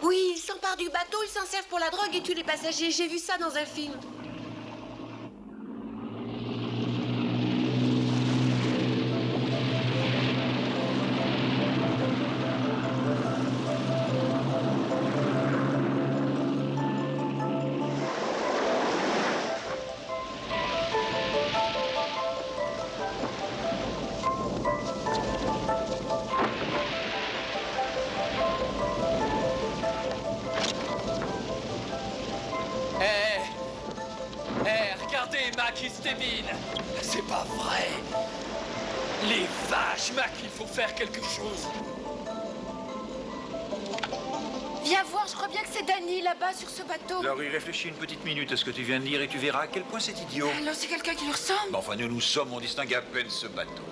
Oui, ils s'emparent du bateau, ils s'en servent pour la drogue et tuent les passagers. J'ai vu ça dans un film. Regardez, Mac, il se démine. C'est pas vrai. Les vaches, Mac, il faut faire quelque chose. Viens voir, je crois bien que c'est Danny, là-bas, sur ce bateau. Laurie, réfléchis une petite minute à ce que tu viens de dire et tu verras à quel point c'est idiot. Alors, c'est quelqu'un qui lui ressemble? Mais enfin, nous sommes, on distingue à peine ce bateau.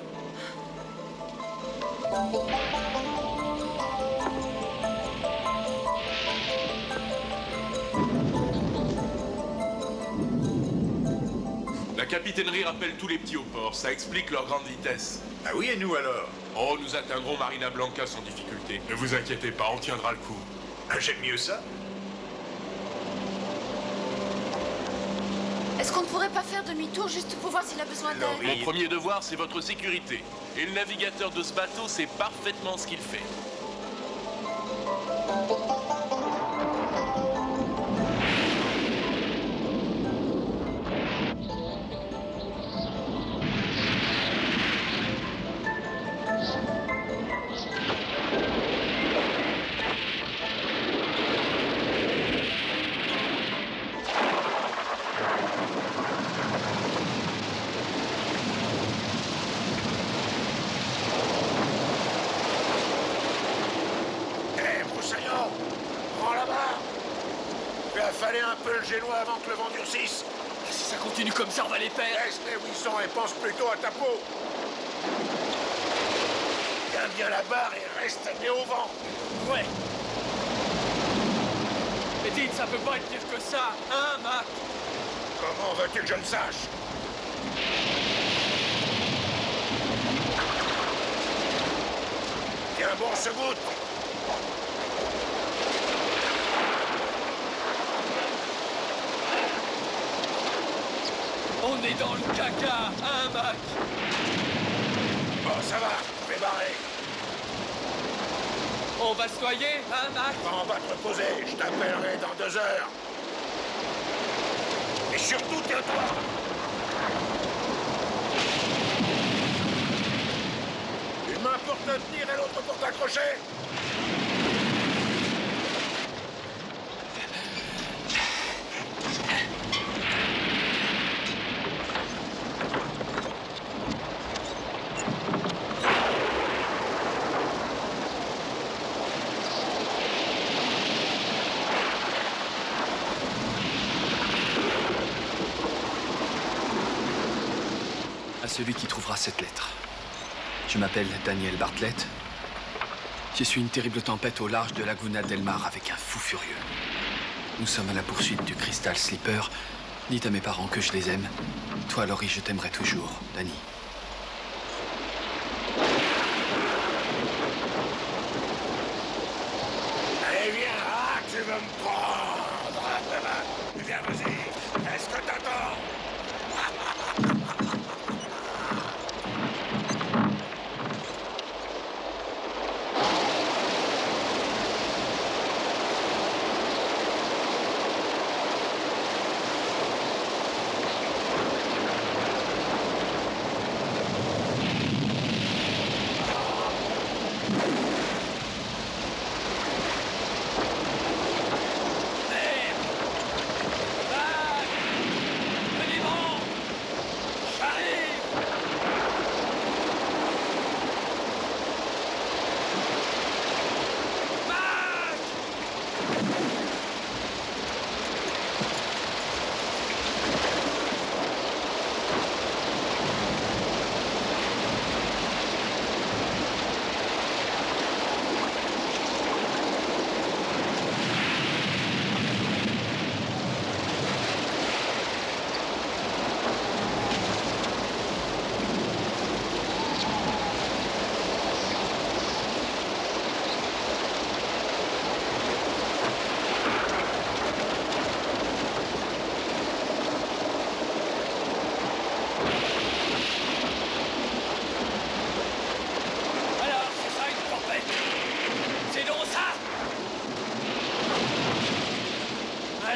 La capitainerie rappelle tous les petits au port. Ça explique leur grande vitesse. Ah oui, et nous alors? Oh, nous atteindrons Marina Blanca sans difficulté. Ne vous inquiétez pas, on tiendra le coup. J'aime mieux ça. Est-ce qu'on ne pourrait pas faire demi-tour juste pour voir s'il a besoin d'aide? Mon premier devoir, c'est votre sécurité. Et le navigateur de ce bateau sait parfaitement ce qu'il fait. Un peu le génois avant que le vent durcisse. Si ça continue comme ça, on va les perdre. Laisse les Wilson et pense plutôt à ta peau. Tiens bien la barre et reste nez au vent. Ouais. Mais dites, ça peut pas être pire que ça, hein, Mac? Comment veux-tu que je le sache? Tiens bon, ce goutte. On est dans le caca, hein, Mac? Bon, ça va, je vais barrer. On va se noyer, hein, Mac? On va te reposer, je t'appellerai dans 2 heures. Et surtout, tiens-toi. Une main pour te tenir et l'autre pour t'accrocher. À celui qui trouvera cette lettre. Je m'appelle Daniel Bartlett. Je suis une terrible tempête au large de Laguna del Mar avec un fou furieux. Nous sommes à la poursuite du Crystal Slipper. Dites à mes parents que je les aime. Toi, Laurie, je t'aimerai toujours, Danny. Eh bien, tu veux me prendre. Eh bien, vas-y. Est-ce que t'attends?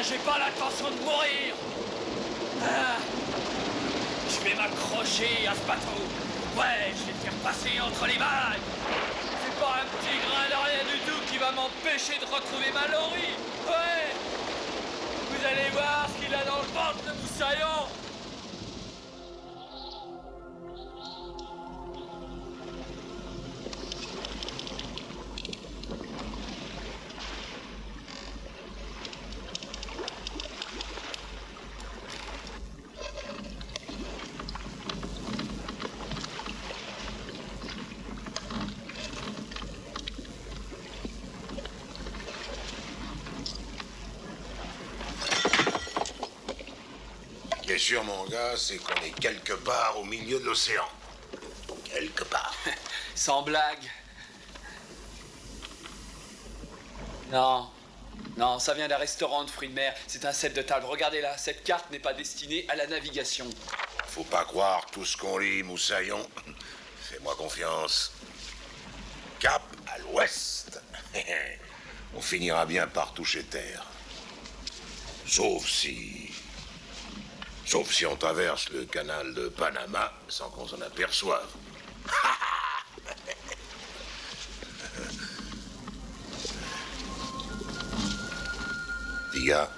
J'ai pas l'intention de mourir. Je vais m'accrocher à ce bateau. Ouais, je vais le faire passer entre les vagues. C'est pas un petit grain de rien du tout qui va m'empêcher de retrouver ma Laurie. Ouais. Vous allez voir ce qu'il a dans le ventre, le moussaillon. Ce qui est sûr, mon gars, c'est qu'on est quelque part au milieu de l'océan. Quelque part. Sans blague. Non. Non, ça vient d'un restaurant de fruits de mer. C'est un set de table. Regardez là, cette carte n'est pas destinée à la navigation. Faut pas croire tout ce qu'on lit, Moussaillon. Fais-moi confiance. Cap à l'ouest. On finira bien par toucher terre. Sauf si on traverse le canal de Panama sans qu'on s'en aperçoive. Diga,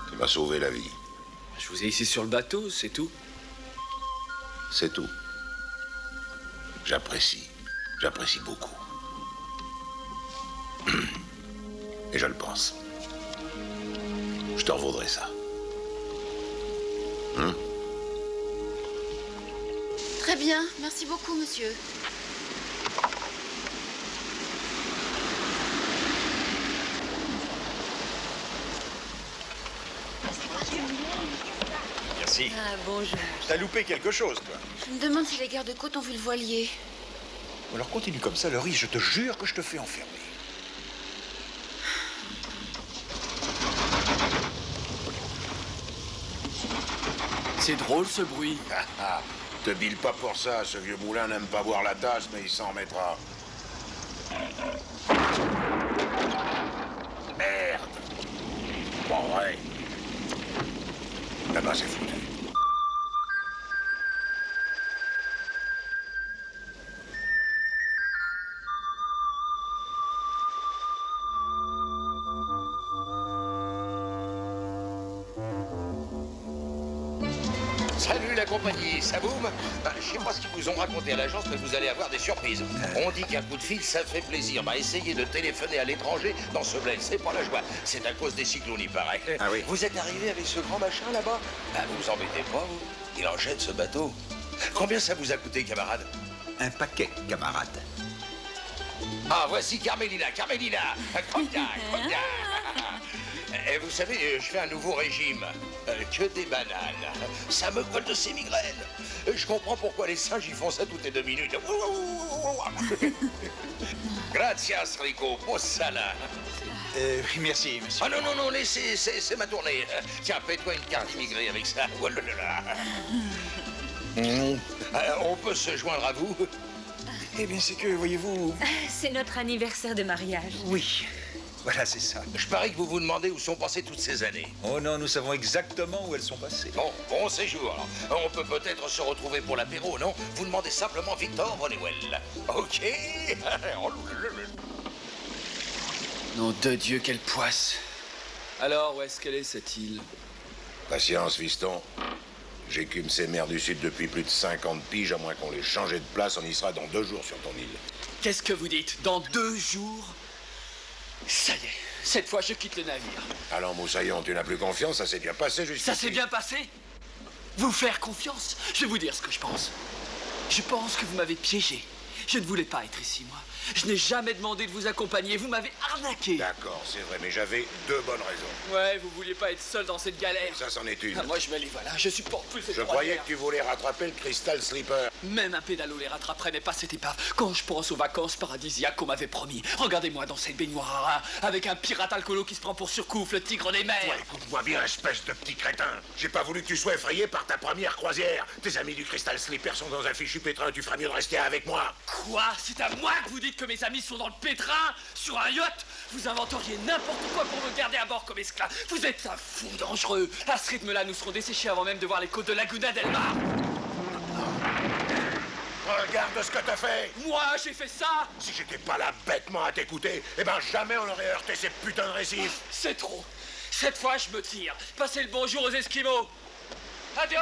tu m'as sauvé la vie. Je vous ai ici sur le bateau, c'est tout. C'est tout. J'apprécie beaucoup. Et je le pense. Je te revaudrai ça. Très bien, merci beaucoup, monsieur. Merci. Ah, bonjour. T'as loupé quelque chose, toi. Je me demande si les gardes-côtes ont vu le voilier. Alors continue comme ça, Laurie, je te jure que je te fais enfermer. C'est drôle, ce bruit. Te bile pas pour ça, ce vieux moulin n'aime pas boire la tasse, mais il s'en remettra. Merde. Bon, ouais. Là-bas, c'est foutu. Salut la compagnie, ça boum? Je sais pas ce qu'ils vous ont raconté à l'agence, mais vous allez avoir des surprises. On dit qu'un coup de fil, ça fait plaisir. Essayez de téléphoner à l'étranger dans ce bled, c'est pas la joie. C'est à cause des cyclones, il paraît. Ah oui. Vous êtes arrivé avec ce grand machin là-bas? Vous embêtez pas, vous. Il en jette ce bateau. Combien ça vous a coûté, camarade? Un paquet, camarade. Ah, voici Carmélina, Carmélina. Combien, combien? Et vous savez, je fais un nouveau régime. Que des bananes. Ça me colle de ces migraines. Je comprends pourquoi les singes ils font ça toutes les 2 minutes. Gracias, Rico. Possala. Merci, monsieur. Ah non, non, non, laissez, c'est ma tournée. Tiens, fais-toi une carte immigrée avec ça. Oh là là là. On peut se joindre à vous? Eh bien, c'est que, voyez-vous... C'est notre anniversaire de mariage. Oui, voilà, c'est ça. Je parie que vous vous demandez où sont passées toutes ces années. Oh non, nous savons exactement où elles sont passées. Bon, bon séjour. On peut peut-être se retrouver pour l'apéro, non? Vous demandez simplement Victor Honeywell. Ok. Nom de Dieu, quelle poisse. Alors, où est-ce qu'elle est, cette île? Patience, fiston. J'écume ces mers du Sud depuis plus de 50 piges, à moins qu'on les change de place, on y sera dans 2 jours sur ton île. Qu'est-ce que vous dites? Dans 2 jours? Ça y est, cette fois je quitte le navire. Alors, Moussaillon, tu n'as plus confiance, ça s'est bien passé jusqu'ici. Ça s'est bien passé? Vous faire confiance? Je vais vous dire ce que je pense. Je pense que vous m'avez piégé. Je ne voulais pas être ici, moi. Je n'ai jamais demandé de vous accompagner. Vous m'avez arnaqué. D'accord, c'est vrai, mais j'avais 2 bonnes raisons. Ouais, vous vouliez pas être seul dans cette galère. Ça, c'en est une. Ah, moi, je me les voilà. Je supporte plus cette Je croyais que tu voulais rattraper le Crystal Slipper. Même un pédalo les rattraperait, mais pas cette épave. Quand je pense aux vacances paradisiaques qu'on m'avait promis. Regardez-moi dans cette baignoire à rein, avec un pirate alcoolo qui se prend pour Surcouf, le tigre des mers. Ouais, écoute-moi bien, espèce de petit crétin. J'ai pas voulu que tu sois effrayé par ta première croisière. Tes amis du Crystal Slipper sont dans un fichu pétrin, tu feras mieux de rester avec moi. Quoi? C'est à moi que vous dites que mes amis sont dans le pétrin? Sur un yacht? Vous inventeriez n'importe quoi pour me garder à bord comme esclave. Vous êtes un fou dangereux. À ce rythme-là, nous serons desséchés avant même de voir les côtes de Laguna del Mar. Regarde ce que t'as fait. Moi, j'ai fait ça. Si j'étais pas là bêtement à t'écouter, eh ben jamais on aurait heurté ces putains de récifs. C'est trop. Cette fois, je me tire. Passez le bonjour aux Esquimaux. Adios.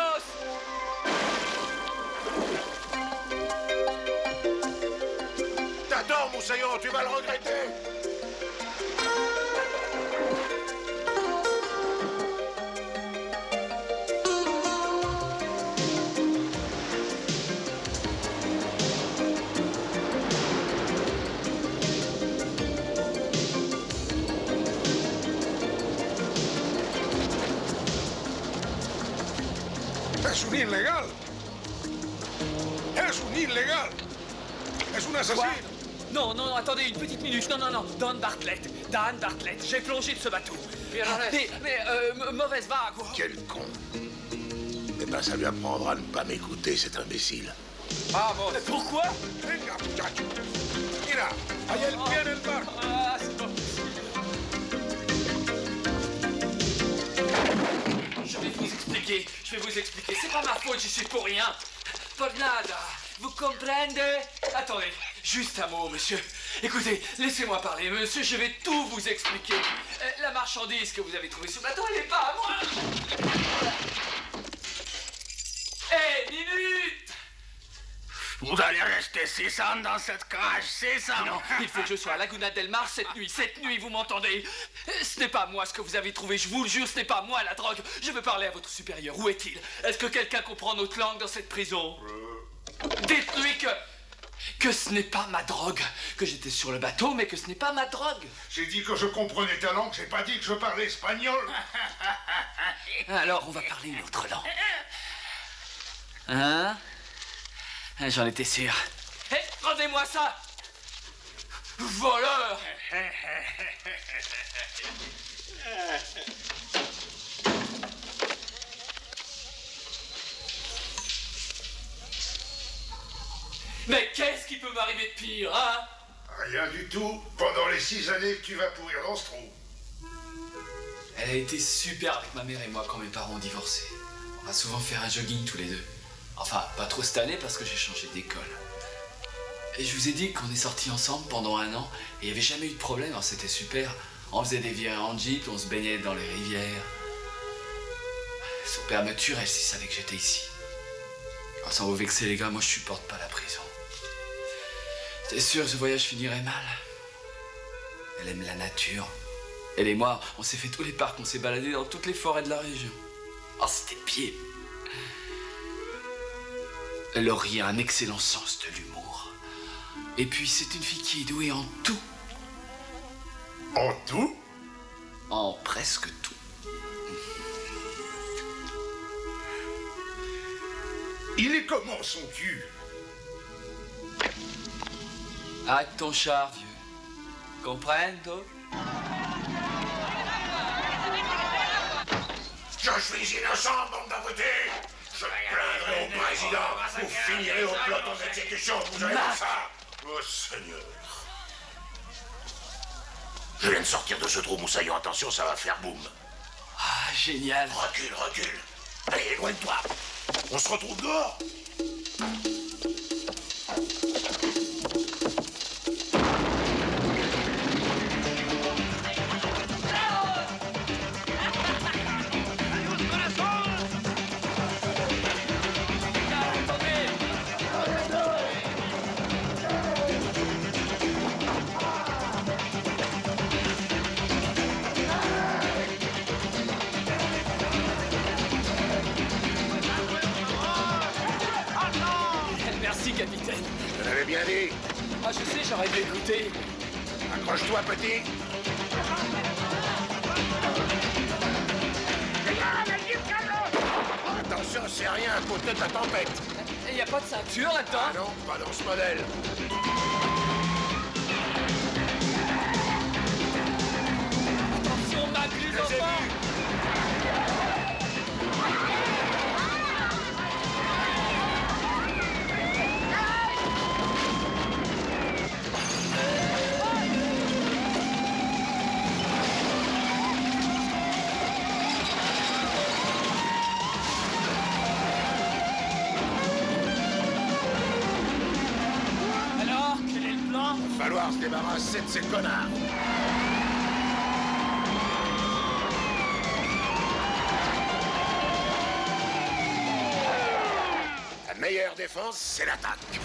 T'attends, Moussaillon, tu vas le regretter. Es un ilegal. Es un ilegal. Es un asesino. Non, non, non, attendez une petite minute. Non, non, non. Dan Bartlett. J'ai plongé de ce bateau. Mauvaise vague. Quel con. Eh ben, ça lui apprendra à ne pas m'écouter, cet imbécile. Vamos. Pourquoi? Venga, muchacho. Mira, hay el pie en el mar. Ah, c'est pas Je vais vous expliquer. C'est pas ma faute, j'y suis pour rien. Por nada. Vous comprenez? Attendez, juste un mot, monsieur. Écoutez, laissez-moi parler, monsieur, je vais tout vous expliquer. La marchandise que vous avez trouvée sur le bateau, elle n'est pas à moi. Hé, minute! Vous allez rester 6 ans dans cette cage, 6 ans. Non, il faut que je sois à Laguna del Mar cette nuit, vous m'entendez? Ce n'est pas moi ce que vous avez trouvé, je vous le jure, ce n'est pas moi la drogue. Je veux parler à votre supérieur, où est-il? Est-ce que quelqu'un comprend notre langue dans cette prison? Dites-lui que ce n'est pas ma drogue, que j'étais sur le bateau, mais que ce n'est pas ma drogue. J'ai dit que je comprenais ta langue, j'ai pas dit que je parlais espagnol. Alors, on va parler une autre langue. Hein? J'en étais sûr. Hé, rendez-moi ça! Voleur! Mais qu'est-ce qui peut m'arriver de pire, hein? Rien du tout, pendant les 6 années que tu vas pourrir dans ce trou. Elle a été super avec ma mère et moi quand mes parents ont divorcé. On va souvent faire un jogging tous les deux. Enfin, pas trop cette année parce que j'ai changé d'école. Et je vous ai dit qu'on est sortis ensemble pendant 1 an et il n'y avait jamais eu de problème, alors c'était super. On faisait des virées en jeep, on se baignait dans les rivières. Son père me tuerait s'il savait que j'étais ici. Alors, sans vous vexer, les gars, moi je supporte pas la prison. C'est sûr que ce voyage finirait mal. Elle aime la nature. Elle et moi, on s'est fait tous les parcs, on s'est baladé dans toutes les forêts de la région. Oh, c'était pied. Laurie a un excellent sens de l'humour. Et puis, c'est une fille qui est douée en tout. En tout? En presque tout. Il est comment son cul? Arrête ton char, vieux. Comprendo? Je suis innocent, bande d'abrutis. Je plaindrai au président. Vous finirez au peloton d'exécution. Vous avez vu ça? Oh, Seigneur. Je viens de sortir de ce trou moussaillon. Attention, ça va faire boum. Ah, génial. Recule, recule. Allez, éloigne-toi. On se retrouve dehors. Merci, capitaine. Je l'avais bien dit. Ah, je sais, j'aurais dû écouter. Accroche-toi, petit. Attention, c'est rien à côté de ta tempête. Il n'y a pas de ceinture là-dedans? Ah non, pas dans ce modèle. Attention, Mac, les enfants! Alors, quel est le plan? Va falloir se débarrasser de ces connards. La meilleure défense, c'est l'attaque.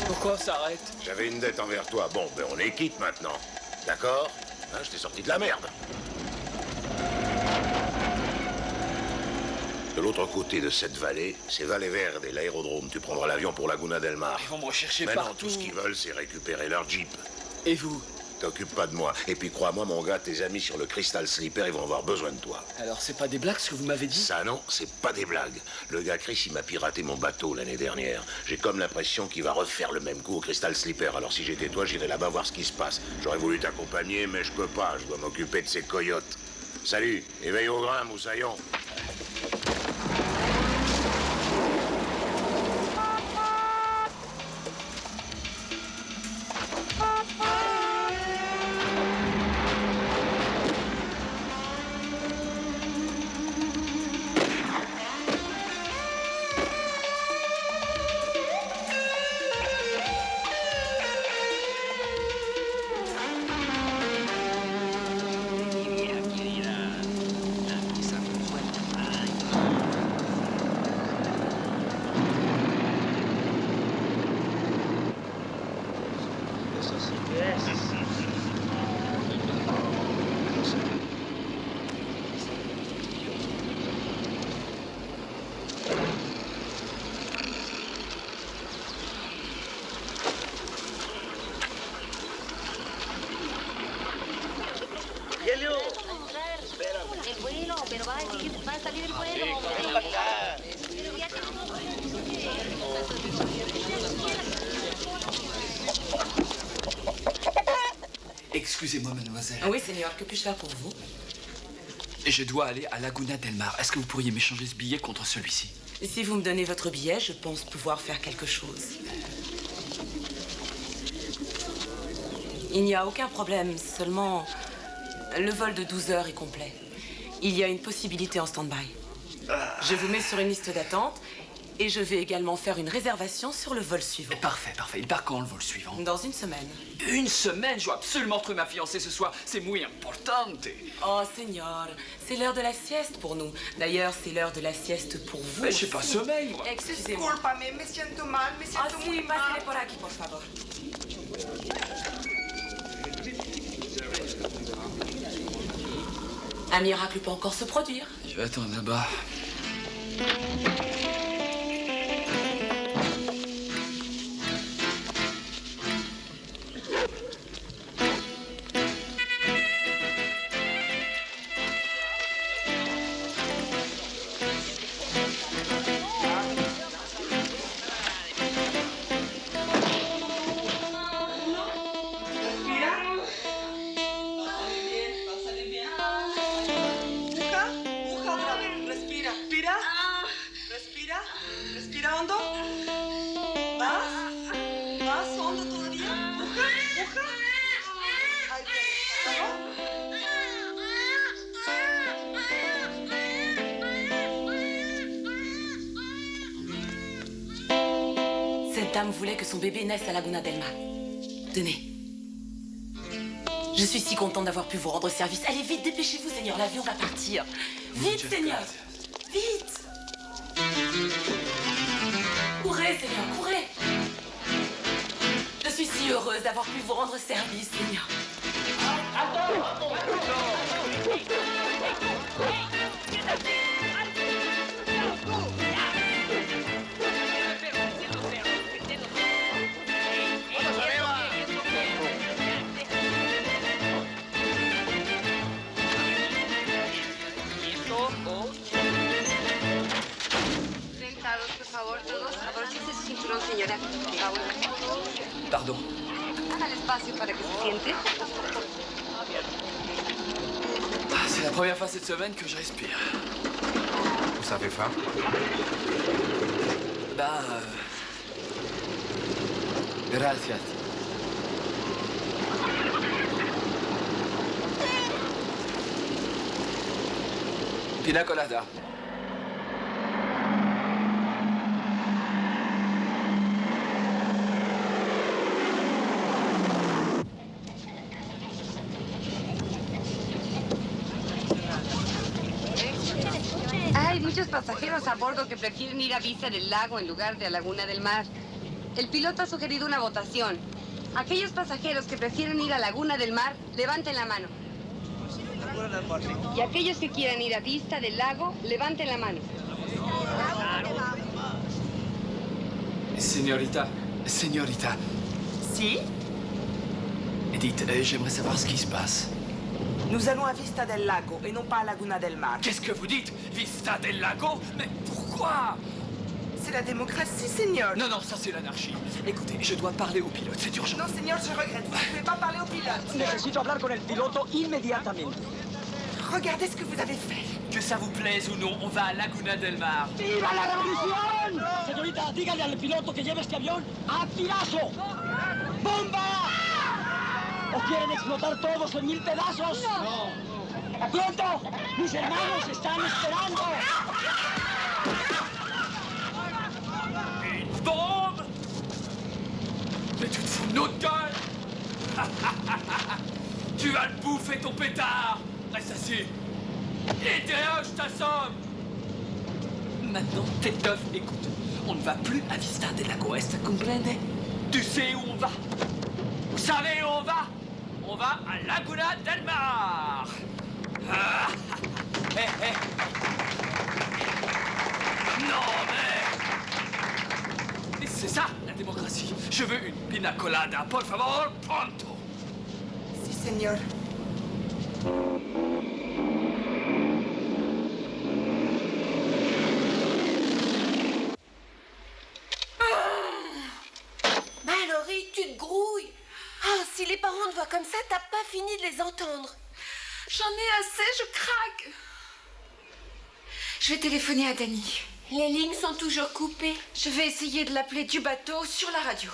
Pourquoi on s'arrête? J'avais une dette envers toi. Bon, ben on est quitte maintenant. D'accord? Hein, je t'ai sorti de la merde. De l'autre côté de cette vallée, c'est Valle Verde et l'aérodrome. Tu prendras l'avion pour Laguna del Mar. Ils vont me rechercher Maintenant, partout. tout ce qu'ils veulent, c'est récupérer leur Jeep. Et vous? T'occupes pas de moi. Et puis crois-moi, mon gars, tes amis sur le Crystal Sleeper, ils vont avoir besoin de toi. Alors, c'est pas des blagues ce que vous m'avez dit? Ça, non, c'est pas des blagues. Le gars Chris, il m'a piraté mon bateau l'année dernière. J'ai comme l'impression qu'il va refaire le même coup au Crystal Sleeper. Alors si j'étais toi, j'irais là-bas voir ce qui se passe. J'aurais voulu t'accompagner, mais je peux pas. Je dois m'occuper de ces coyotes. Salut, éveille au grain, moussaillon. excusez-moi, mademoiselle. Oui, Seigneur, que puis-je faire pour vous? Je dois aller à Laguna del Mar. Est-ce que vous pourriez m'échanger ce billet contre celui-ci? Si vous me donnez votre billet, je pense pouvoir faire quelque chose. Il n'y a aucun problème, seulement le vol de 12 heures est complet. Il y a une possibilité en stand-by. Je vous mets sur une liste d'attente et je vais également faire une réservation sur le vol suivant. Parfait, parfait. Il part quand, le vol suivant? Dans une semaine. Une semaine? Je dois absolument retrouver ma fiancée ce soir. C'est muy importante. Oh, Seigneur, c'est l'heure de la sieste pour nous. D'ailleurs, c'est l'heure de la sieste pour vous. Mais je n'ai pas sommeil, moi. Excusez-moi. Discúlpame, me siento mal, me siento Ah, muy sí, mal. pásale por aquí, por favor. Un miracle peut encore se produire. Je vais attendre là-bas. Respira hondo. Más hondo todavía. Puja. Ay, Cette dame voulait que son bébé naisse à Laguna del Mar. Tenez. Je suis si contente d'avoir pu vous rendre service. Allez vite, dépêchez-vous, Seigneur, l'avion va partir. Vite, Seigneur. Vite. Courez, Seigneur, courez. Je suis si heureuse d'avoir pu vous rendre service, Seigneur. Sentados, por favor, todos. Abróchense su cinturón, señora. Por favor. Pardon. Haga espacio para que se siente. Ah, c'est la première fois cette semaine que je respire. Ça fait faim? Gracias. Pina colada. Hay muchos pasajeros a bordo que prefieren ir a Vista del Lago en lugar de a Laguna del Mar. El piloto ha sugerido una votación. Aquellos pasajeros que prefieren ir a Laguna del Mar, levanten la mano. Y aquellos que quieran ir a Vista del Lago, levanten la mano. Señorita. Si? Dites, j'aimerais savoir ce qui se passe. Nous allons à Vista del Lago et non pas à Laguna del Mar. Qu'est-ce que vous dites? Vista del Lago? Mais pourquoi? C'est la démocratie, Seigneur. Non, ça c'est l'anarchie. Écoutez, je dois parler au pilote, c'est urgent. Non, Seigneur, je regrette. Vous ne pouvez pas parler au pilote. Necesito hablar con el piloto inmediatamente. Regardez ce que vous avez fait. Que ça vous plaise ou non, on va à Laguna del Mar. ¡Viva la revolución! Señorita, dígale al piloto que lleve este avión a tirazo. ¡Bomba! ¿O quieren explotar todos en 1000 pedazos? No. ¡Pronto! ¡Mis hermanos están esperando! Une bombe? Mais tu te fous de notre gueule? Tu vas le bouffer ton pétard! Reste assis! Et derrière, je t'assomme! Maintenant, tête d'œuf, écoute. On ne va plus à Vista del Lago, est-ce que tu comprends? Tu sais où on va? Vous savez où on va? On va à Laguna del Mar! Ah. Hé. Non, mais... C'est ça, la démocratie. Je veux une pina colada, por favor, pronto. Si, Seigneur. Mallory, tu te grouilles. Ah, si les parents te voient comme ça, t'as pas fini de les entendre. J'en ai assez, je craque. Je vais téléphoner à Danny. Les lignes sont toujours coupées. Je vais essayer de l'appeler du bateau sur la radio.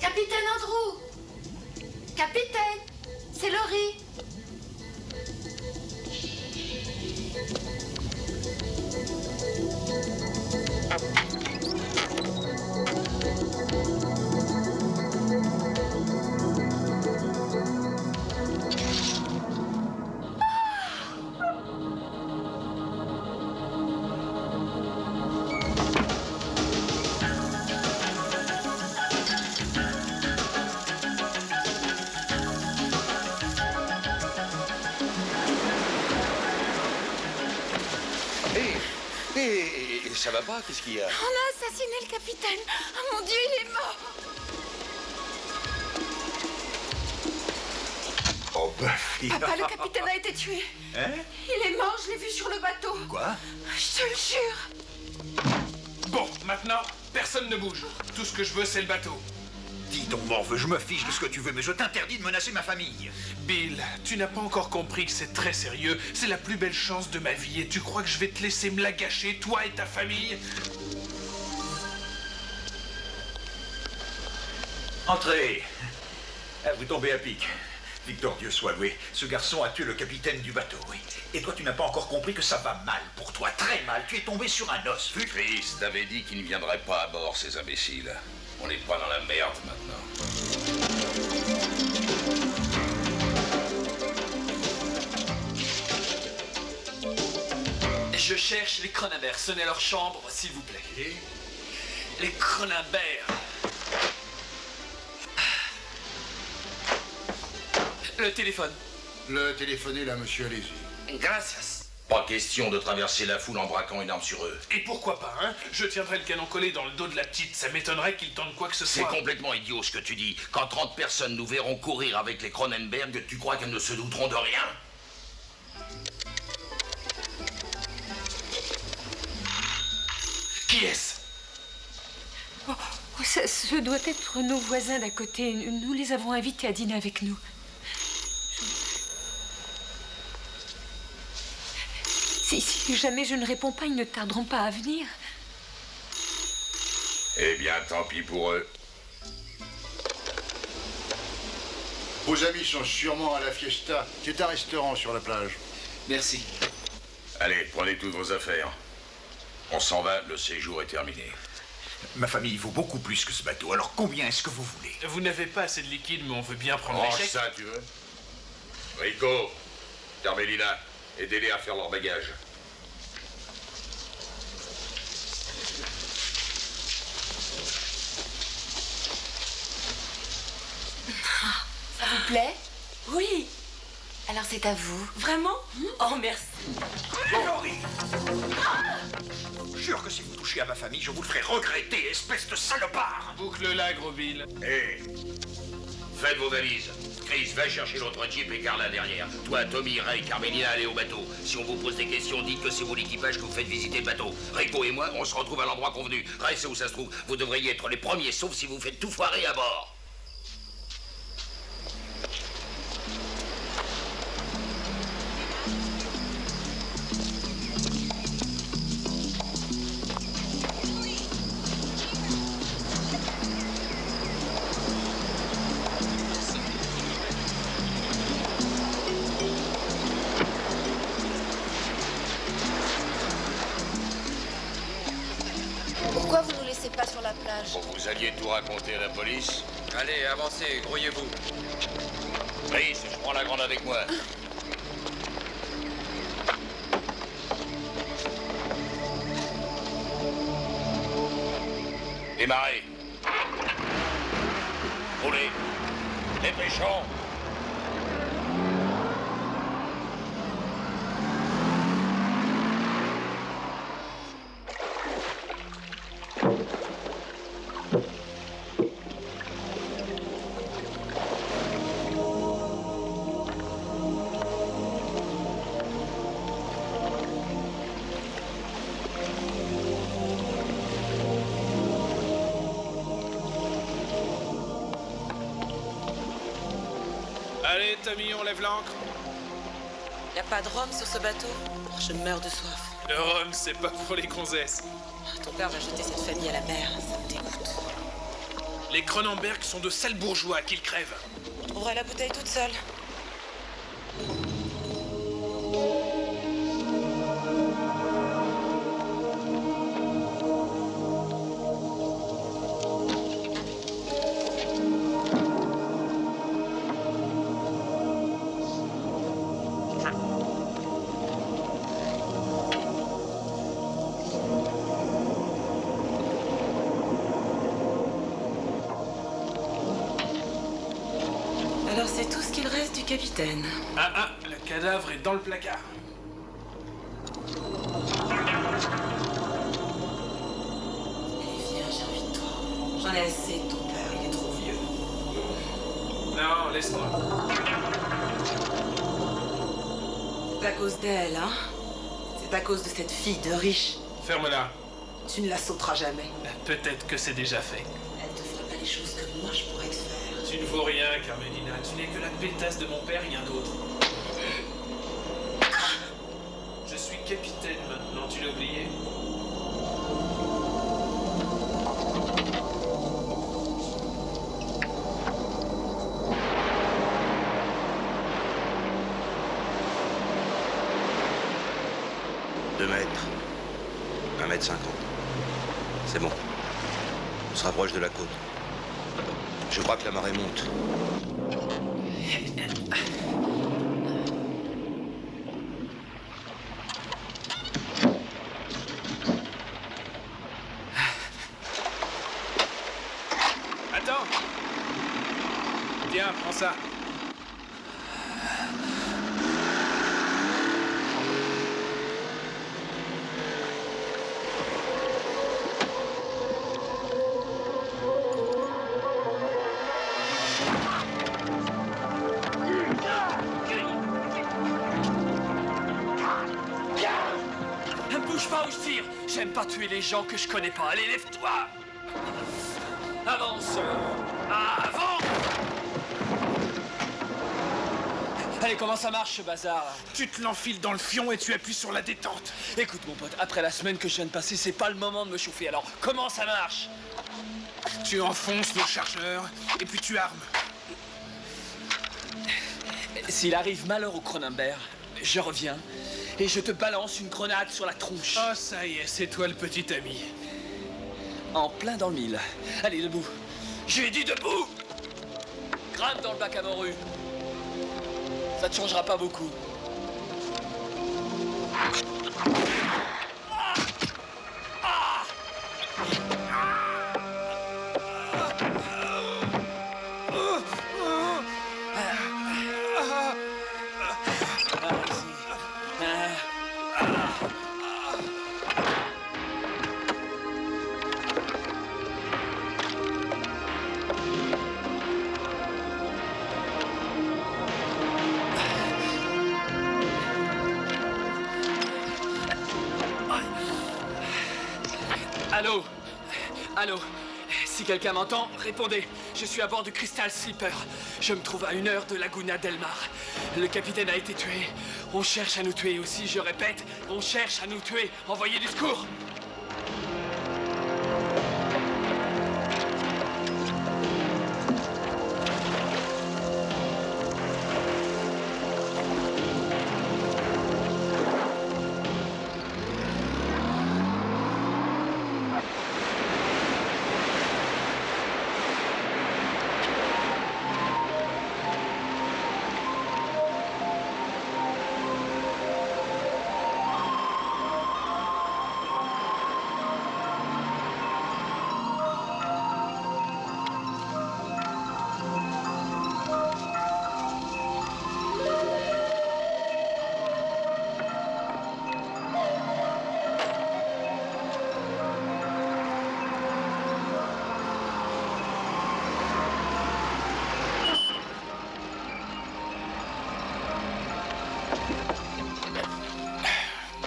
Capitaine Andrew! Capitaine! C'est Laurie! Ça va pas? Qu'est-ce qu'il y a? On a assassiné le capitaine. Oh mon Dieu, il est mort. Oh, Buffy. Papa, le capitaine a été tué. Hein? Il est mort, je l'ai vu sur le bateau. Quoi? Je te le jure. Bon, maintenant, personne ne bouge. Tout ce que je veux, c'est le bateau. Dis donc, Morve, je me fiche de ce que tu veux, mais je t'interdis de menacer ma famille. Bill, tu n'as pas encore compris que c'est très sérieux. C'est la plus belle chance de ma vie et tu crois que je vais te laisser me la gâcher, toi et ta famille? Entrez. Ah, vous tombez à pic. Victor, Dieu soit loué, ce garçon a tué le capitaine du bateau, oui. Et toi, tu n'as pas encore compris que ça va mal pour toi, très mal. Tu es tombé sur un os, vu? Chris t'avait dit qu'il ne viendrait pas à bord, ces imbéciles. On n'est pas dans la merde maintenant. Je cherche les Cronenberg. Sonnez leur chambre, s'il vous plaît. Les Cronenberg. Le téléphone. Le téléphone est là, monsieur, allez-y. Gracias. Pas question de traverser la foule en braquant une arme sur eux. Et pourquoi pas, hein? Je tiendrai le canon collé dans le dos de la petite. Ça m'étonnerait qu'il tente quoi que ce C'est soit. complètement idiot ce que tu dis. Quand 30 personnes nous verront courir avec les Cronenberg, tu crois qu'elles ne se douteront de rien? Qui est-ce? Ce doit être nos voisins d'à côté. Nous les avons invités à dîner avec nous. Si jamais je ne réponds pas, ils ne tarderont pas à venir. Eh bien, tant pis pour eux. Vos amis sont sûrement à la Fiesta, qui est un restaurant sur la plage. Merci. Allez, prenez toutes vos affaires. On s'en va, le séjour est terminé. Ma famille vaut beaucoup plus que ce bateau, alors combien est-ce que vous voulez? Vous n'avez pas assez de liquide, mais on veut bien prendre les Range chèques. ça, tu veux? Rico, Carmelina, aidez-les à faire leur bagage. Ça vous plaît? Oui. Alors c'est à vous. Vraiment? Oh, merci. Laurie! Jure que si vous touchez à ma famille, je vous le ferai regretter, espèce de salopard! Boucle-la, gros Bill. Hé, faites vos valises. Chris, va chercher l'autre jeep et Carla derrière. Toi, Tommy, Ray, Carmelina, allez au bateau. Si on vous pose des questions, dites que c'est vous l'équipage que vous faites visiter le bateau. Rico et moi, on se retrouve à l'endroit convenu. Ray, c'est où ça se trouve. Vous devriez être les premiers, sauf si vous faites tout foirer à bord. Pourquoi vous nous laissez pas sur la plage? Vous alliez tout raconter à la police? Allez, avancez, grouillez-vous. Chris, je prends la grande avec moi. Démarrez. Roulez. Dépêchons. Allez, Tommy, on lève l'ancre. Y a pas de rhum sur ce bateau? Je meurs de soif. Le rhum, c'est pas pour les gonzesses. Ton père va jeter cette famille à la mer, ça me dégoûte. Les Cronenberg sont de sales bourgeois, qu'ils crèvent. Je trouverai la bouteille toute seule. Alors c'est tout ce qu'il reste du capitaine. Ah, le cadavre est dans le placard. Allez, viens, j'ai envie de toi. J'en ai assez de ton père, il est trop vieux. Non, laisse-moi. C'est à cause d'elle, hein? C'est à cause de cette fille de riche. Ferme-la. Tu ne la sauteras jamais. Peut-être que c'est déjà fait. Elle te fera pas les choses que moi je pourrais te faire. Tu ne vaux rien, Carmelina. Tu n'es que la pétasse de mon père, rien d'autre. Je suis capitaine maintenant, tu l'as oublié? mètres. 1,50 m. C'est bon. On se rapproche de la côte. Je crois que la marée monte. Attends! Tiens, prends ça. Bouge pas où je tire. J'aime pas tuer les gens que je connais pas. Allez, lève-toi. Avance. Avance. Allez, comment ça marche ce bazar? Tu te l'enfiles dans le fion et tu appuies sur la détente. Écoute mon pote, après la semaine que je viens de passer, c'est pas le moment de me chauffer. Alors, comment ça marche? Tu enfonces le chargeur et puis tu armes. S'il arrive malheur au Cronenberg, je reviens et je te balance une grenade sur la tronche. Oh, ça y est, c'est toi le petit ami. En plein dans le mille. Allez, debout. J'ai dit debout. Grimpe dans le bac à morue. Ça te changera pas beaucoup. Allô? Allô? Si quelqu'un m'entend, répondez. Je suis à bord du Crystal Sleeper. Je me trouve à 1 heure de Laguna del Mar. Le capitaine a été tué. On cherche à nous tuer aussi, je répète. On cherche à nous tuer. Envoyez du secours.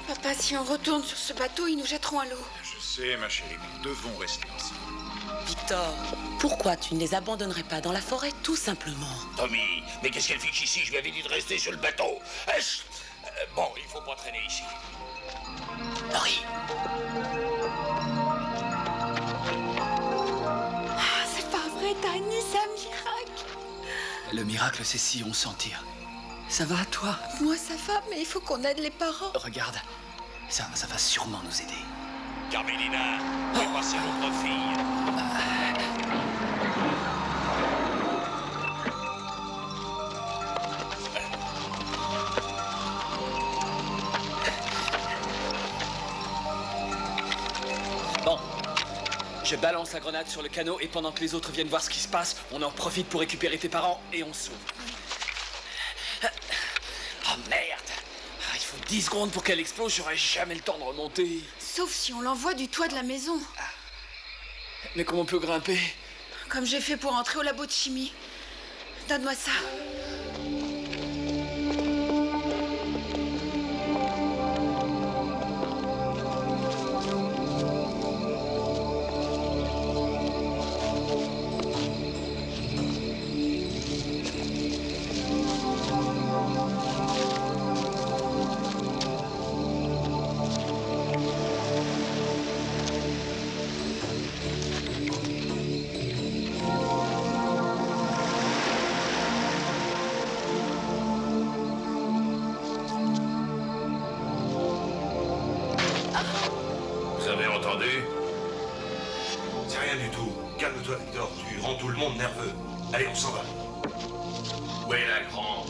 Papa, si on retourne sur ce bateau, ils nous jetteront à l'eau. Je sais, ma chérie, nous devons rester ensemble. Victor, pourquoi tu ne les abandonnerais pas dans la forêt, tout simplement? Tommy, mais qu'est-ce qu'elle fiche ici? Je lui avais dit de rester sur le bateau. Bon, il faut pas traîner ici. Henri. Ah, c'est pas vrai, Danny, c'est un miracle. Le miracle, c'est si on s'en tire. Ça va, toi? Moi, ça va, mais il faut qu'on aide les parents. Regarde, ça va sûrement nous aider. Carmelina, fais passer notre fille. Bon, je balance la grenade sur le canot et pendant que les autres viennent voir ce qui se passe, on en profite pour récupérer tes parents et on sauve. Oh merde! Il faut 10 secondes pour qu'elle explose, j'aurai jamais le temps de remonter. Sauf si on l'envoie du toit de la maison. Mais comment on peut grimper? Comme j'ai fait pour entrer au labo de chimie. Donne-moi ça. Vous avez entendu? C'est rien du tout. Calme-toi, Victor. Tu rends tout le monde nerveux. Allez, on s'en va. Où est la grande?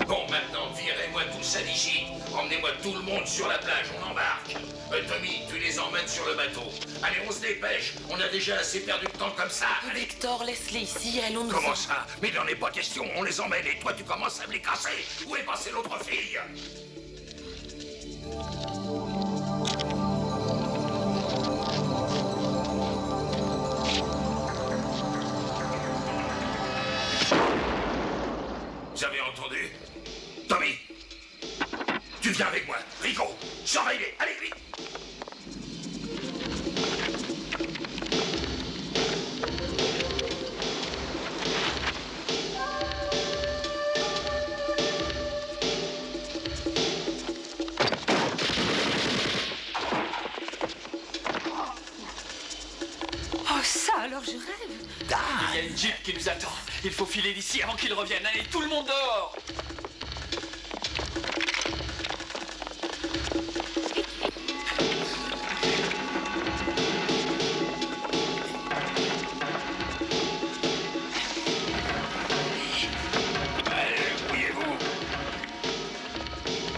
Bon, maintenant, virez-moi tout ça d'ici. Emmenez-moi tout le monde sur la plage, on embarque. Tommy, tu les emmènes sur le bateau. Allez, on se dépêche. On a déjà assez perdu de temps comme ça. Allez. Victor, laisse-les ici, allons nous... Comment ça? Mais il n'en est pas question. On les emmène et toi, tu commences à me les casser. Où est passée l'autre fille? Vous avez entendu? Tommy, tu viens avec moi. Rico, surveille-les. Allez, vite. Oh, ça, alors je rêve. Il y a une jeep qui nous attend. Il faut filer d'ici avant qu'ils reviennent. Allez, tout le monde dehors! Allez, brouillez-vous.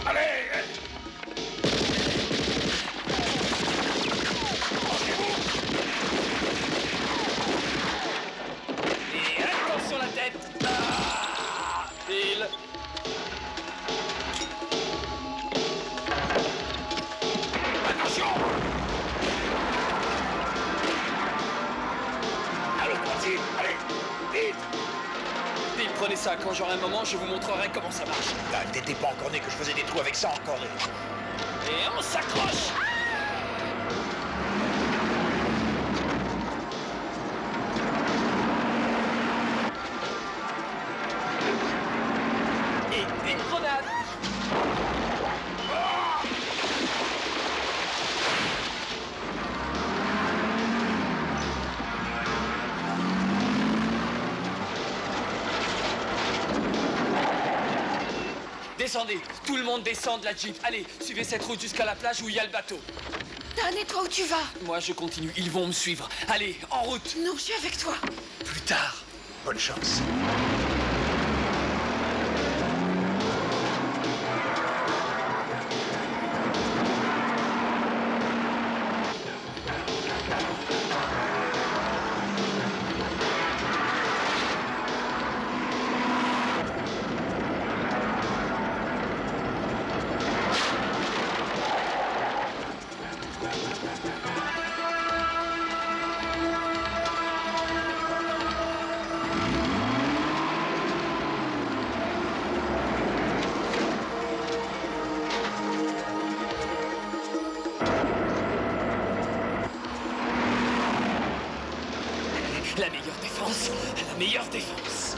Allez. Et attention la tête! Ah, pile! Attention. Allez, droitier. Allez, vite. Pile, prenez ça. Quand j'aurai un moment, je vous montrerai comment ça marche. T'étais pas encore né que je faisais des trous avec ça encore. Et on s'accroche! Et une grenade! Descendez, tout le monde descend de la jeep. Allez, suivez cette route jusqu'à la plage où il y a le bateau. Dan, et toi, où tu vas? Moi, je continue, ils vont me suivre. Allez, en route! Non, je suis avec toi. Plus tard. Bonne chance. défense, la meilleure défense.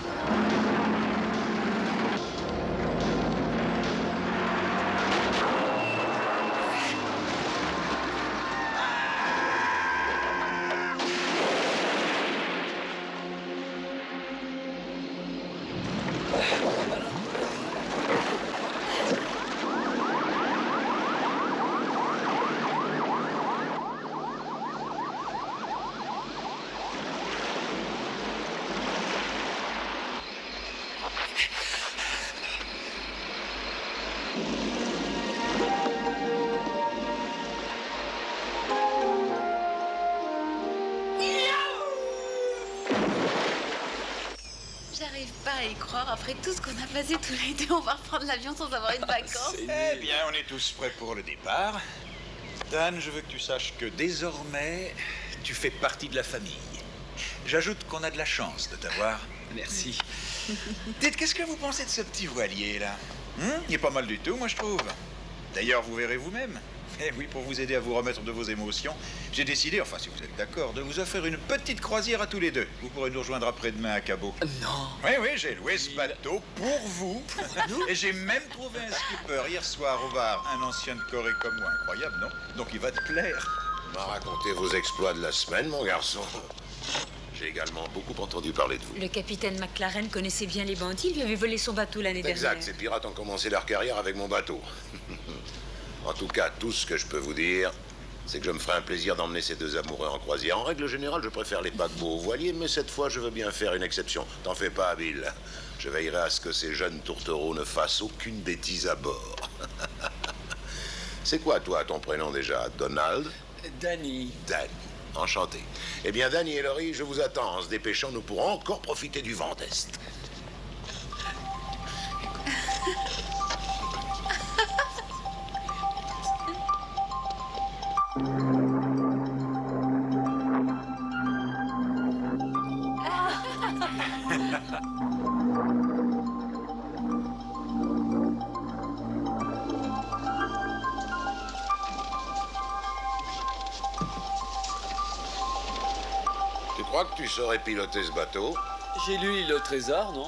J'arrive pas à y croire. Après tout ce qu'on a passé tous les deux, on va reprendre l'avion sans avoir une vacance. Eh bien, on est tous prêts pour le départ. Dan, je veux que tu saches que désormais, tu fais partie de la famille. J'ajoute qu'on a de la chance de t'avoir. Merci. Dites, qu'est-ce que vous pensez de ce petit voilier, là? Il est pas mal du tout, moi, je trouve. D'ailleurs, vous verrez vous-même. Eh oui, pour vous aider à vous remettre de vos émotions, j'ai décidé, enfin, si vous êtes d'accord, de vous offrir une petite croisière à tous les deux. Vous pourrez nous rejoindre après-demain à Cabo. Non. Oui, oui, j'ai loué ce bateau pour vous. Et j'ai même trouvé un skipper hier soir au bar. Un ancien de Corée comme moi. Incroyable, non? Donc il va te plaire. M'a raconté vos exploits de la semaine, mon garçon. J'ai également beaucoup entendu parler de vous. Le capitaine McLaren connaissait bien les bandits, lui avait volé son bateau l'année dernière. Exact, ces pirates ont commencé leur carrière avec mon bateau. En tout cas, tout ce que je peux vous dire, c'est que je me ferai un plaisir d'emmener ces deux amoureux en croisière. En règle générale, je préfère les paquebots aux voiliers, mais cette fois, je veux bien faire une exception. T'en fais pas, Bill. Je veillerai à ce que ces jeunes tourtereaux ne fassent aucune bêtise à bord. C'est quoi, toi, ton prénom déjà? Donald? Danny. Dan. Enchanté. Eh bien, Danny et Laurie, je vous attends. En se dépêchant, nous pourrons encore profiter du vent d'Est. Tu crois que tu saurais piloter ce bateau? J'ai lu L'île au trésor, non?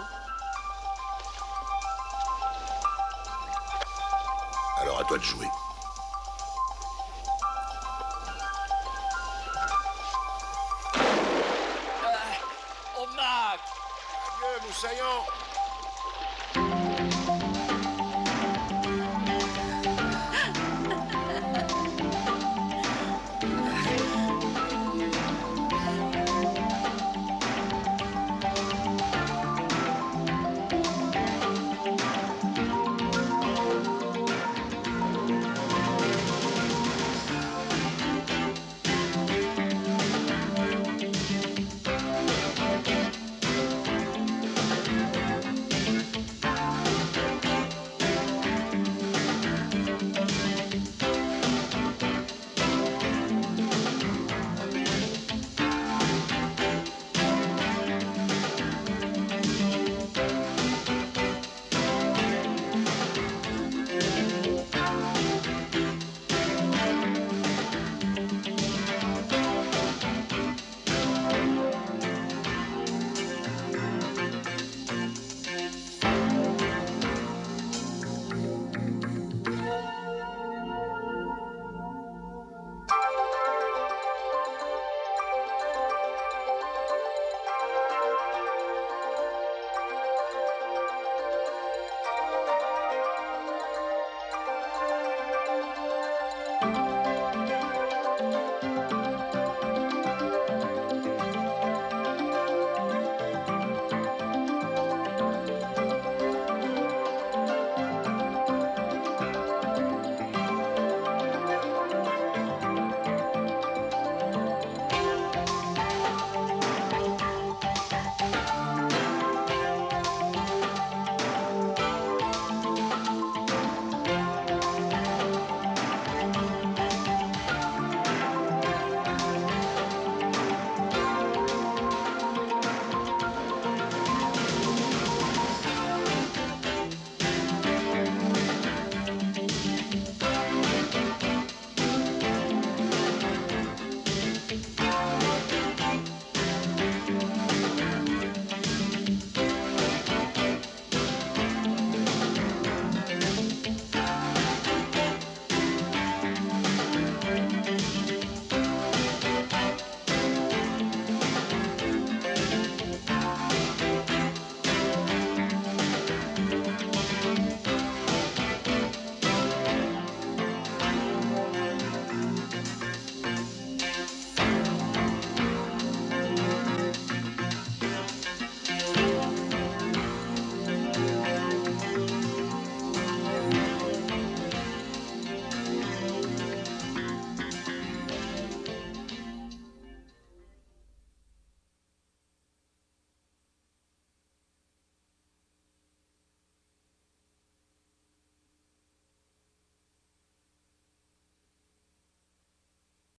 Alors à toi de jouer. Oh, Mac! Adieu, Moussaillon.